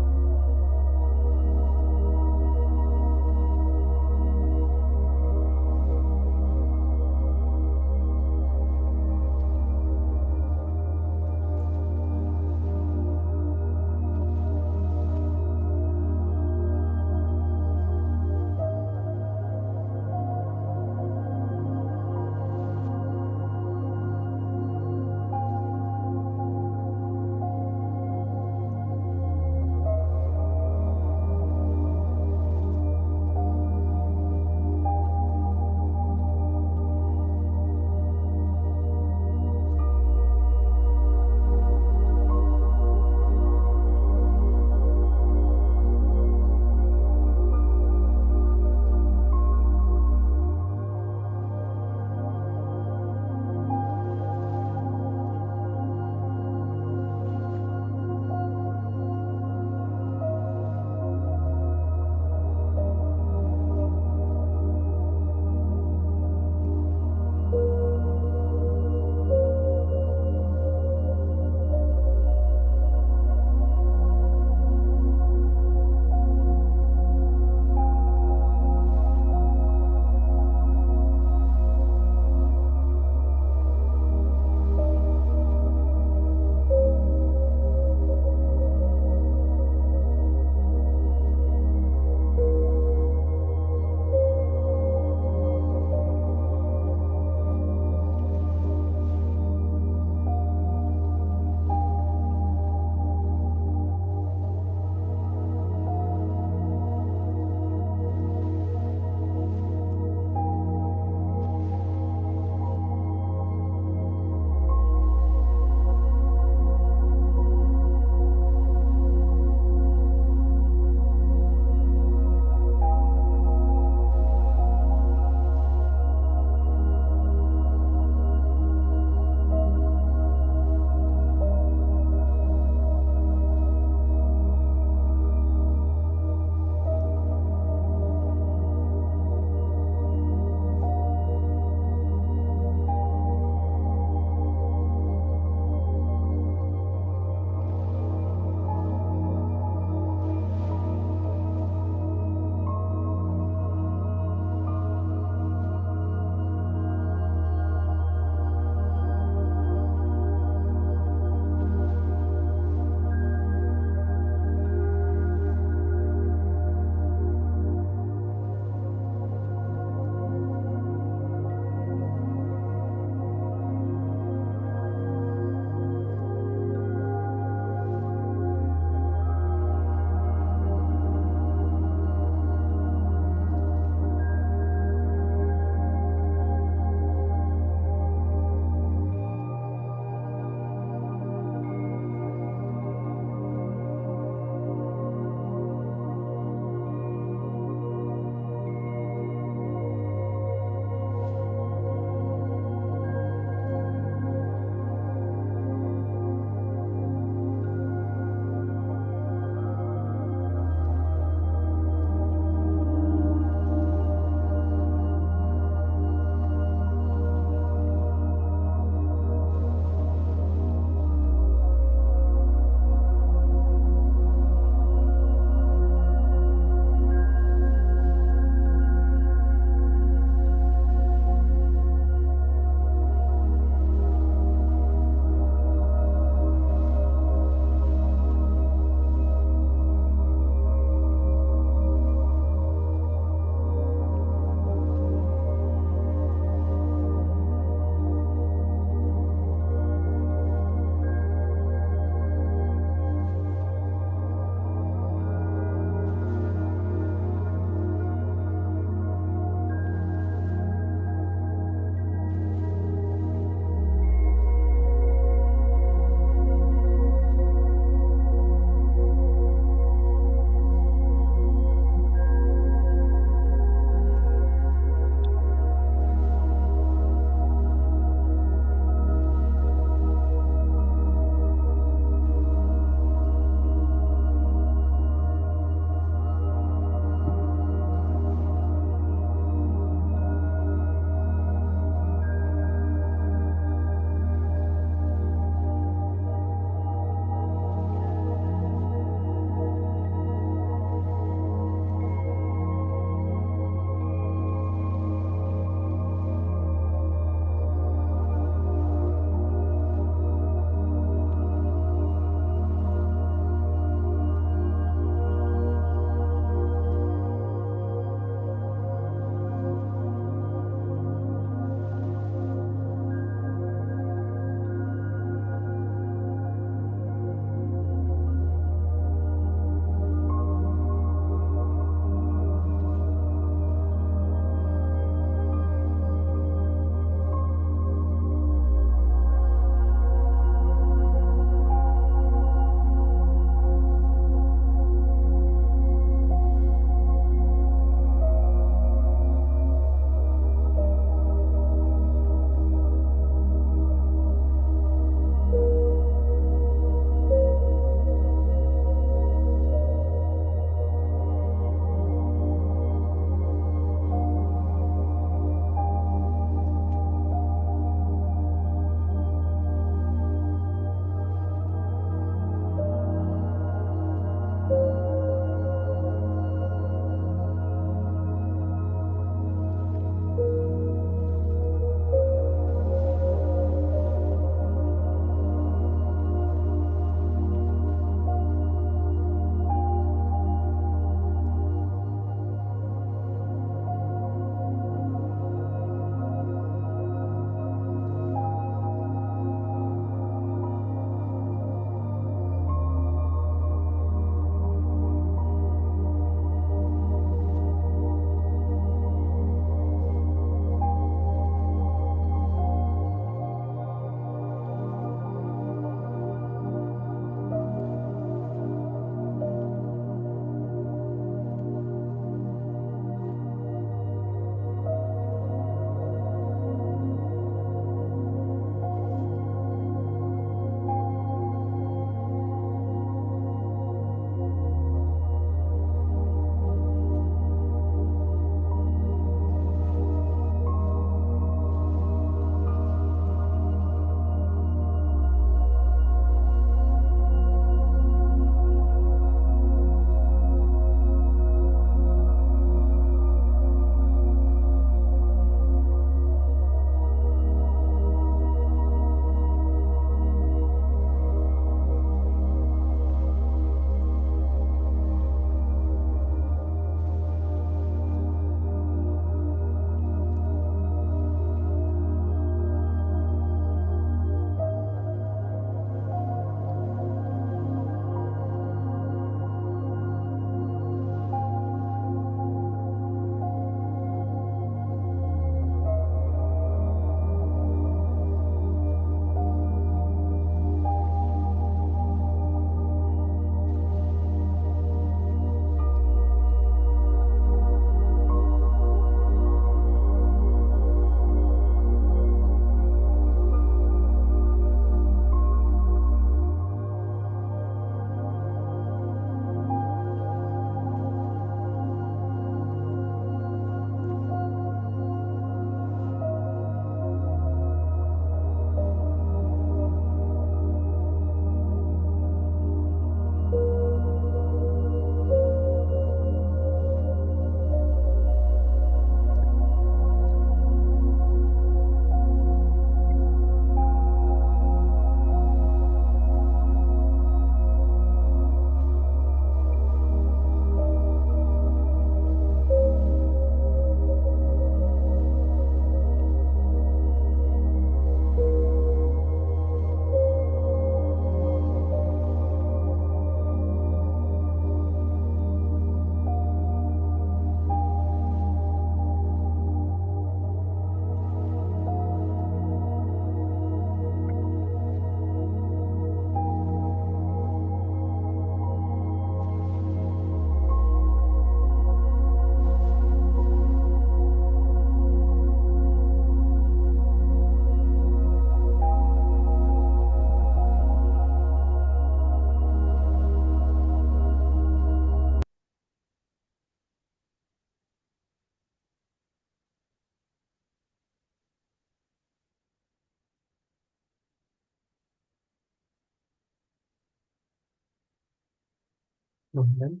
मोहन,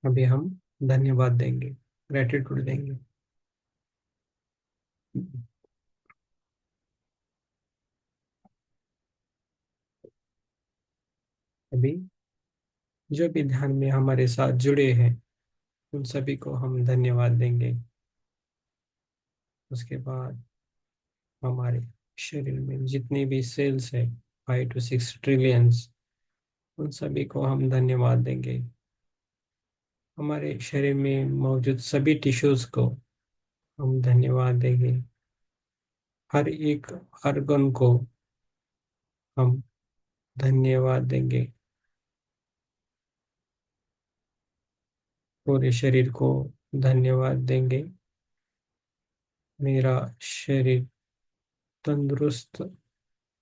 अभी हम धन्यवाद देंगे, ग्रेटिट्यूड देंगे। अभी जो भी ध्यान में हमारे साथ जुड़े हैं उन सभी को हम धन्यवाद देंगे। उसके बाद हमारे शरीर में जितने भी सेल्स है, 5 to 6 ट्रिलियंस, उन सभी को हम धन्यवाद देंगे। हमारे शरीर में मौजूद सभी टिश्यूज को हम धन्यवाद देंगे। हर एक ऑर्गन को हम धन्यवाद देंगे। पूरे शरीर को धन्यवाद देंगे। मेरा शरीर तंदुरुस्त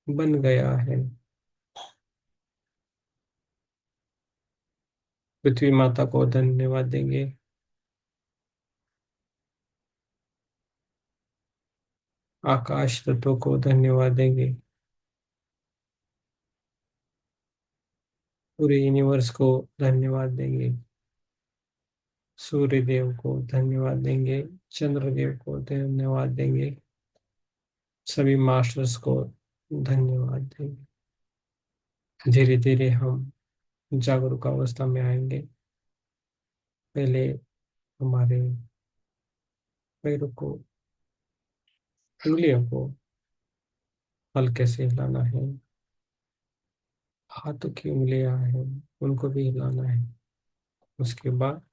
बन गया है। पृथ्वी माता को धन्यवाद देंगे। आकाश तत्व को धन्यवाद देंगे। पूरे यूनिवर्स को धन्यवाद देंगे। सूर्य देव को धन्यवाद देंगे। चंद्र देव को धन्यवाद देंगे। सभी मास्टर्स को धन्यवाद देंगे। धीरे धीरे हम जागरूक अवस्था में आएंगे। पहले हमारे पैरों को, उंगलियों को हल्के से हिलाना है। हाथों की उंगलियां हैं, उनको भी हिलाना है। उसके बाद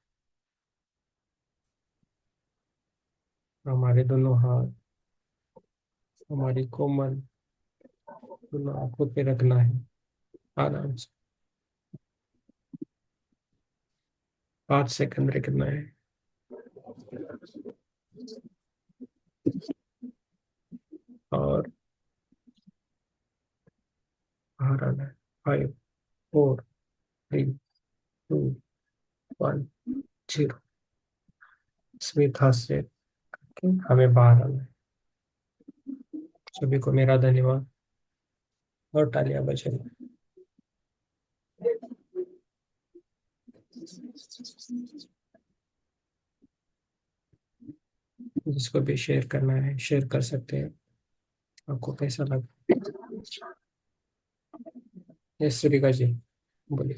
हमारे दोनों हाथ हमारी कोमल दोनों आंखों पे रखना है। आराम से 5 सेकंड रखना है और बाहर आना है। 5 4 3 2 1 0। स्मित हाथ से हमें बाहर आना है। सभी को मेरा धन्यवाद और तालियां बजाइए। जिसको भी शेयर करना है शेयर कर सकते हैं। आपको कैसा लगा? यस सुरिका जी, बोलिए।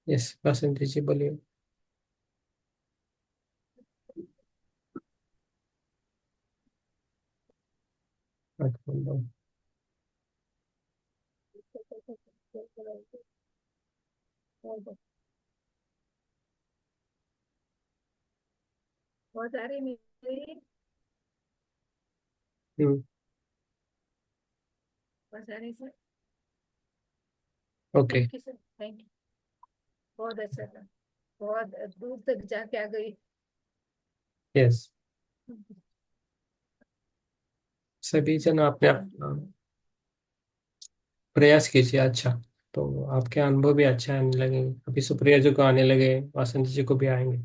यस बसंती जी, बोलिए। अच्छा, बोलो। बहुत आ रही मेरी, हम्म, बस आ रही sir. Okay. Thank you sir, thank you. बहुत अच्छा था, बहुत दूर तक जाके आ गई। यस, सभी जन आपने अपना प्रयास कीजिए। अच्छा, तो आपके अनुभव भी अच्छा आने लगेंगे। अभी सुप्रिया जी को आने लगे, वासंती जी को भी आएंगे।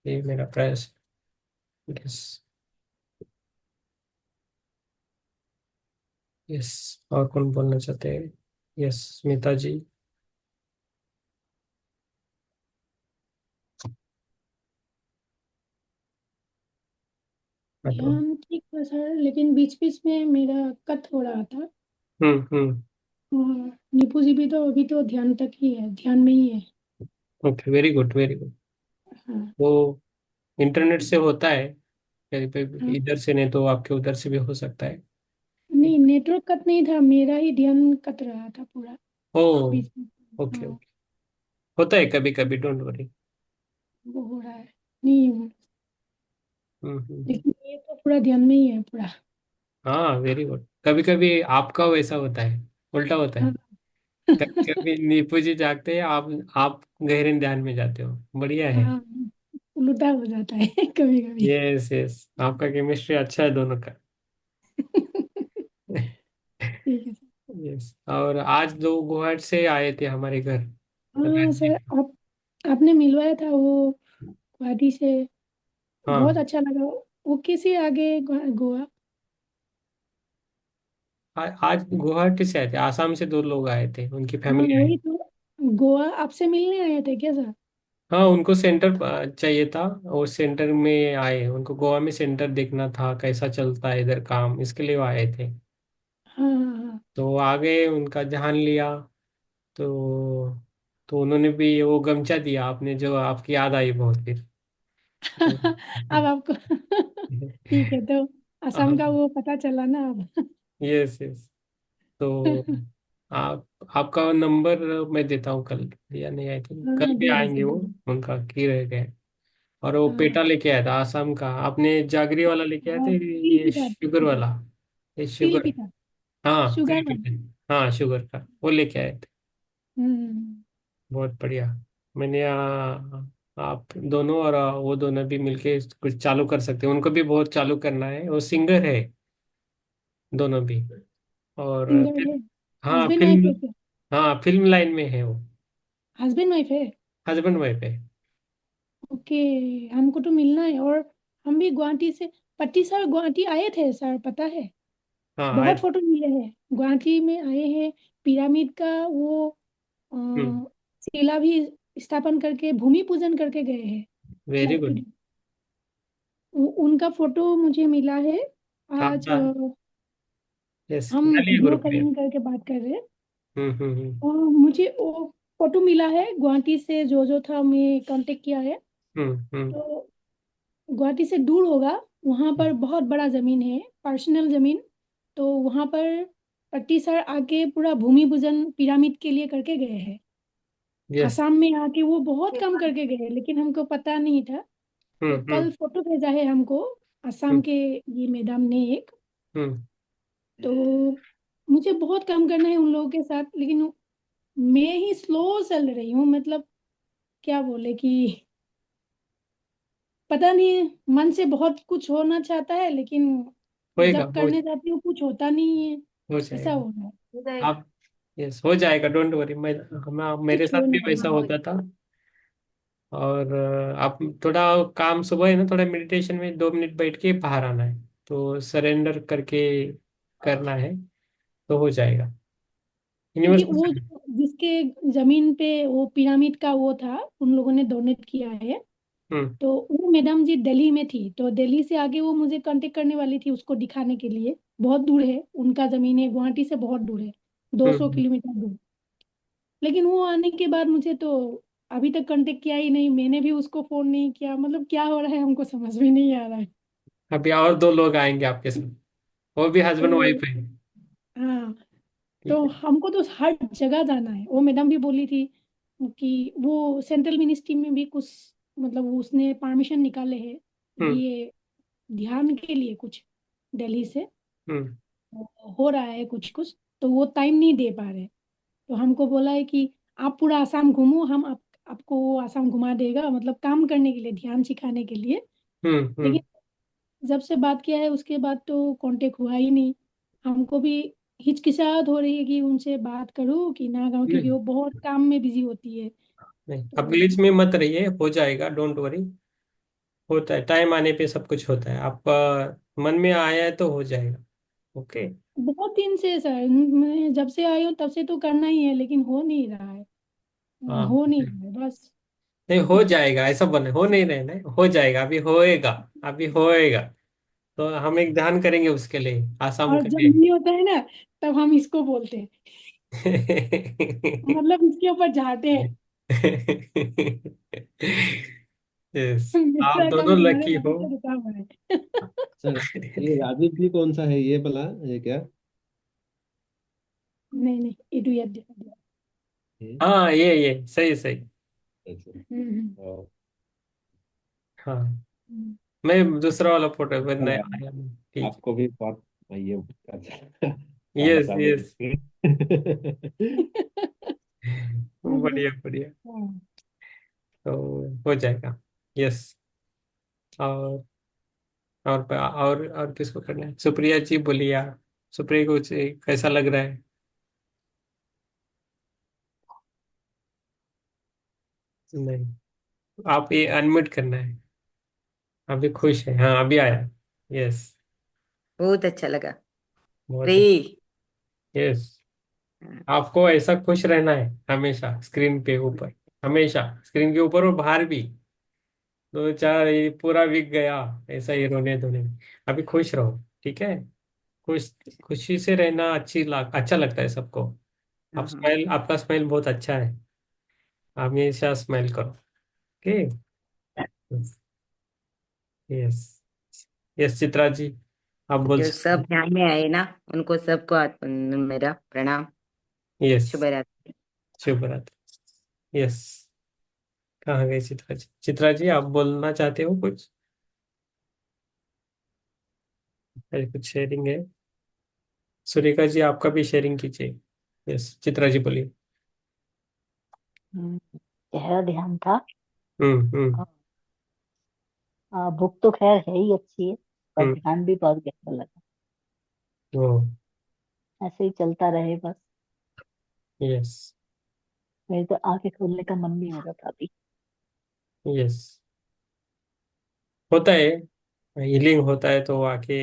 ये मेरा प्रयास है। यस। यस, और कौन बोलना चाहते हैं? यस, स्मिता जी, हेलो। ध्यान ठीक था सर, लेकिन बीच बीच में मेरा कट हो रहा था। हम्म। और नीपू जी भी तो अभी तो ध्यान तक ही है, ध्यान में ही है। Okay, very good very good. हाँ। वो इंटरनेट से होता है कहीं पे भी, हाँ, इधर से नहीं तो आपके उधर से भी हो सकता है। नहीं नेटवर्क कट नहीं था, मेरा ही ध्यान कट रहा था पूरा ओ, बीच में। ओके हाँ, ओके, होता है कभी कभी, डोंट वरी। वो हो रहा है। नहीं, हम्म। लेकिन ये तो पूरा ध्यान में ही है पूरा। हाँ, वेरी गुड। कभी कभी आपका वैसा होता है, उल्टा होता है। हाँ। कभी कभी नीपू जी जागते हैं, आप गहरे ध्यान में जाते हो। बढ़िया है। हाँ, उल्टा हो जाता है कभी कभी। यस यस, आपका केमिस्ट्री अच्छा है दोनों का। ठीक है सर। यस, और आज दो गुवाहाटी से आए थे हमारे घर। हाँ राज्य। सर, आप आपने मिलवाया था वो गुवाहाटी से। बहुत हाँ। अच्छा लगा। वो कैसे आगे गोवा? आज गुवाहाटी से आए थे, आसाम से दो लोग आए थे, उनकी हाँ फैमिली आई। वही तो। गोवा आपसे मिलने आए थे क्या सर? हाँ, उनको सेंटर चाहिए था, और सेंटर में आए, उनको गोवा में सेंटर देखना था कैसा चलता है इधर काम, इसके लिए वो आए थे। हाँ हाँ हाँ। तो वो आ गए, उनका ध्यान लिया। तो उन्होंने भी वो गमछा दिया, आपने जो आपकी याद आई बहुत फिर। अब आपको ठीक है तो असम का वो पता चला ना अब। Yes yes. तो आप आपका नंबर मैं देता हूँ कल, या नहीं, आई थिंक हाँ कल भी दे आएंगे दीजिए वो। दे दीजिए। उनका की रह गए। और वो हाँ पेटा लेके आया था आसाम का, आपने जागरी वाला लेके आए हाँ थे, तिल ये पिठा तिल शुगर पिठा। वाला, ये तिल शुगर। पिठा। हाँ, शुगर वाला। फिलिपिन, हाँ शुगर का वो लेके आए थे। हम्म। बहुत बढ़िया। मैंने आप दोनों और वो दोनों भी मिलके कुछ चालू कर सकते हैं, उनको भी बहुत चालू करना है, वो सिंगर है दोनों भी। और सिंगर है? हाँ हस्बैंड वाइफ फिल्म, है क्या? हाँ फिल्म लाइन में है वो। हस्बैंड वाइफ है? हस्बैंड वाइफ है। ओके। हमको तो मिलना है। और हम भी गुवाहाटी से पट्टी सर गुवाहाटी आए थे सर, पता है? हाँ आए। बहुत फोटो मिले हैं। गुवाहाटी में आए हैं। पिरामिड का वो अ, हम्म। शिला भी स्थापन करके भूमि पूजन करके गए हैं। Very like good. उनका फोटो मुझे मिला है आप आज। यस, हम डालिए वीडियो ग्रुप में। कॉलिंग करके बात कर रहे हैं। हम्म। और मुझे वो फोटो मिला है गुवाहाटी से, जो था मैं कांटेक्ट किया है। हम्म। तो गुवाहाटी से दूर होगा। वहाँ पर बहुत बड़ा जमीन है, पर्सनल जमीन। तो वहाँ पर पट्टी सर आके पूरा भूमि पूजन पिरामिड के लिए करके गए हैं। यस। आसाम में आके वो बहुत काम करके गए हैं, लेकिन हमको पता नहीं था। तो हम्म। कल फोटो भेजा है हमको आसाम हम्म के ये मैडम ने एक। हम्म। तो मुझे बहुत काम करना है उन लोगों के साथ, लेकिन मैं ही स्लो चल रही हूँ। मतलब क्या बोले कि पता नहीं, मन से बहुत कुछ होना चाहता है, लेकिन होएगा, जब करने जाती हूँ कुछ होता नहीं है। हो ऐसा जाएगा। हो रहा है। हो जाएगा। आप, यस हो जाएगा, डोंट वरी। मेरे कुछ साथ हो भी नहीं वैसा रहा है। होता था। और आप थोड़ा काम सुबह है ना, थोड़ा मेडिटेशन में 2 मिनट बैठ के बाहर आना है, तो सरेंडर करके करना है, तो हो जाएगा। क्योंकि यूनिवर्सल वो से। जिसके जमीन पे वो पिरामिड का वो था, उन लोगों ने डोनेट किया है। हम्म तो वो मैडम जी दिल्ली में थी, तो दिल्ली से आगे वो मुझे कांटेक्ट करने वाली थी उसको दिखाने के लिए। बहुत दूर है उनका जमीन, है गुवाहाटी से बहुत दूर है, 200 हम्म। किलोमीटर दूर। लेकिन वो आने के बाद मुझे तो अभी तक कांटेक्ट किया ही नहीं, मैंने भी उसको फोन नहीं किया। मतलब क्या हो रहा है हमको समझ में नहीं आ रहा है। अभी और दो लोग आएंगे आपके साथ, वो भी तो हस्बैंड वाइफ है। हाँ, ठीक तो है। हमको तो हर जगह जाना है। वो मैडम भी बोली थी कि वो सेंट्रल मिनिस्ट्री में भी कुछ, मतलब वो उसने परमिशन निकाले हैं हम्म ये ध्यान के लिए कुछ, दिल्ली से हम्म हो रहा है कुछ कुछ। तो वो टाइम नहीं दे पा रहे। तो हमको बोला है कि आप पूरा आसाम घूमो, हम आपको वो आसाम घुमा देगा, मतलब काम करने के लिए, ध्यान सिखाने के लिए। हम्म। लेकिन जब से बात किया है उसके बाद तो कांटेक्ट हुआ ही नहीं। हमको भी हिचकिचाहट हो रही है कि उनसे बात करूं कि ना करूं, क्योंकि नहीं वो बहुत काम में बिजी होती है। नहीं, अब तो ग्लिच में मत रहिए, हो जाएगा, डोंट वरी। होता है, टाइम आने पे सब कुछ होता है, आपका मन में आया है तो हो जाएगा। ओके। बहुत दिन से सर, मैं जब से आई हूँ तब से तो करना ही है, लेकिन हो नहीं रहा है। हाँ, हो नहीं रहा है बस। नहीं हो जाएगा, ऐसा बने, हो नहीं रहे ना, हो जाएगा, अभी होएगा, अभी होएगा। तो हम एक ध्यान करेंगे उसके लिए, आसाम और के जब लिए। नहीं होता है ना, तब हम इसको बोलते हैं, मतलब इसके ऊपर झाड़ते हैं। यस, आप मेरा काम दोनों तुम्हारे लकी हो। बारे में रुका हुआ है। सर, ये राजू जी कौन सा है ये भला, ये क्या? नहीं नहीं, इडियट दिया। ये हाँ, ये सही सही। अच्छा। हम्म। और हाँ, हम्म। मैं दूसरा वाला फोटो में चल नया रहा है। आया। ठीक। आपको भी बहुत ये अच्छा काम यस बता यस। मुझे। बढ़िया बढ़िया। हाँ। तो हो जाएगा। यस। और और किसको करना है? सुप्रिया जी बोलिए, आप सुप्रिया को कैसा लग रहा है? नहीं, आप ये अनम्यूट करना है। अभी खुश है, हाँ अभी आया। यस। बहुत अच्छा लगा। बहुत। फ्री। यस। आपको ऐसा खुश रहना है हमेशा, स्क्रीन पे ऊपर, हमेशा स्क्रीन के ऊपर और बाहर भी। दो चार ये पूरा वीक गया ऐसा ही रोने धोने में। अभी खुश रहो, ठीक है। खुश, खुशी से रहना अच्छा लगता है सबको। आप स्माइल, आपका स्माइल बहुत अच्छा है। आप हमेशा स्माइल करो, okay. Yes. Yes Chitra ji, आप बोल जो सकते सब हैं। ध्यान में आए ना, उनको सबको मेरा प्रणाम। यस। शुभ रात्रि। शुभ रात्रि। यस। कहाँ गए चित्रा जी? चित्रा जी आप बोलना चाहते हो कुछ? अरे कुछ शेयरिंग है? सुरेखा जी आपका भी शेयरिंग कीजिए। यस चित्रा जी बोलिए। चेहरा ध्यान था। हम्म। बुक तो खैर है ही अच्छी है, पर हम्म। ध्यान भी बहुत गहरा लगा। ओ। ऐसे ही चलता रहे बस। यस। मेरे तो आंखें खोलने का मन नहीं हो रहा था अभी। यस। होता है, हीलिंग होता है तो आके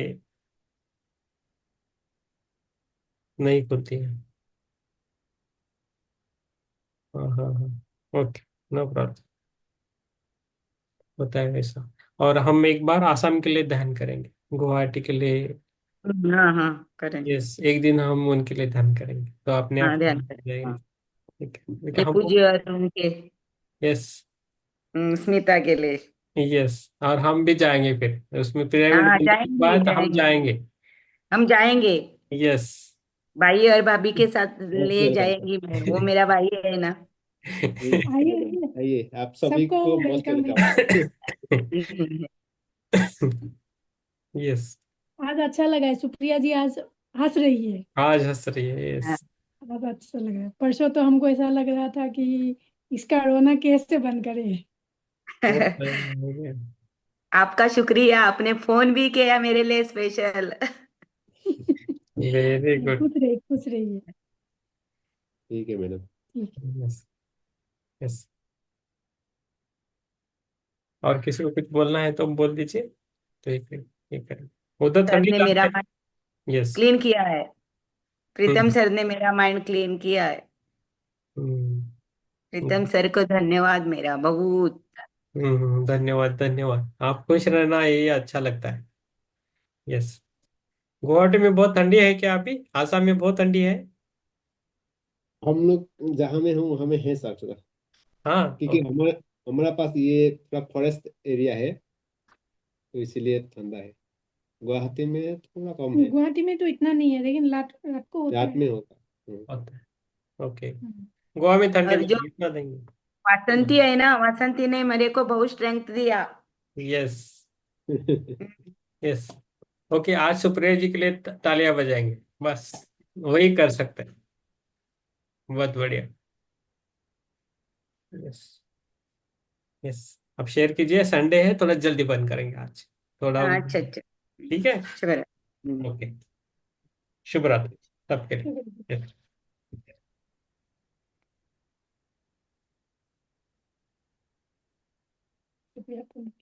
नहीं खुलती है। हाँ हाँ हाँ, ओके, नो प्रॉब्लम। होता है वैसा। और हम एक बार आसाम के लिए ध्यान करेंगे, गुवाहाटी के लिए। हाँ हाँ, करें। यस, एक दिन हम उनके लिए ध्यान करेंगे तो अपने आप हाँ, ध्यान हो करें। जाएंगे। हाँ, ठीक है, क्योंकि ये हम। पूज्य और उनके यस। स्मिता के लिए। यस, और हम भी जाएंगे फिर उसमें, पिरामिड हाँ, बनने के जाएंगे बाद हम जाएंगे। जाएंगे। हम जाएंगे। यस। भाई और भाभी के साथ ले मोस्ट वेलकम। जाएंगी, मैं, वो मेरा भाई है ना। आइए, आइए, आप सभी सबको को मोस्ट वेलकम है। वेलकम। यस। आज अच्छा लगा है, सुप्रिया जी आज हंस रही है। आज हंस रही है, हाँ। यस। आज अच्छा लग रहा है। परसों तो हमको ऐसा लग रहा था कि इसका रोना कैसे बंद करे। वो हो गया। आपका शुक्रिया, आपने फोन भी किया मेरे लिए स्पेशल। Very good. खुश रहिए, खुश रहिए। ठीक है मैडम। ठीक यस। यस। और किसी को कुछ बोलना है तो बोल दीजिए, तो ये करें। उधर सर ठंडी ने कहाँ मेरा है? Mind yes. क्लीन किया है। प्रीतम हम्म। सर ने मेरा माइंड क्लीन किया है। हम्म। प्रीतम सर को धन्यवाद मेरा बहुत। धन्यवाद धन्यवाद। आप खुश रहना, ये अच्छा लगता है। यस। गुवाहाटी में बहुत ठंडी है क्या? अभी आसाम में बहुत ठंडी है। हम लोग जहाँ में हूँ हमें है साफ सुथरा, हाँ क्योंकि ओके। हमारा हमारा पास ये पूरा फॉरेस्ट एरिया है, तो इसीलिए ठंडा है। गुवाहाटी में थोड़ा कम है। है, गुवाहाटी में तो इतना नहीं है, लेकिन रात रात को होता रात है। में होता है। होता है। ओके। हम्म। गोवा में ठंडी और जो नहीं, इतना नहीं। वासंती है ना, वासंती ने मेरे को बहुत स्ट्रेंथ दिया। यस। यस। ओके, आज सुप्रिया जी के लिए तालियां बजाएंगे, बस वही कर सकते हैं। बहुत बढ़िया। यस। यस। अब शेयर कीजिए, संडे है, थोड़ा जल्दी बंद करेंगे आज, थोड़ा। हाँ, अच्छा अच्छा। ठीक है। शुक्र है। ओके। शुभ रात्रि सबके ठीक है। लिए। Yes. शुक्रिया।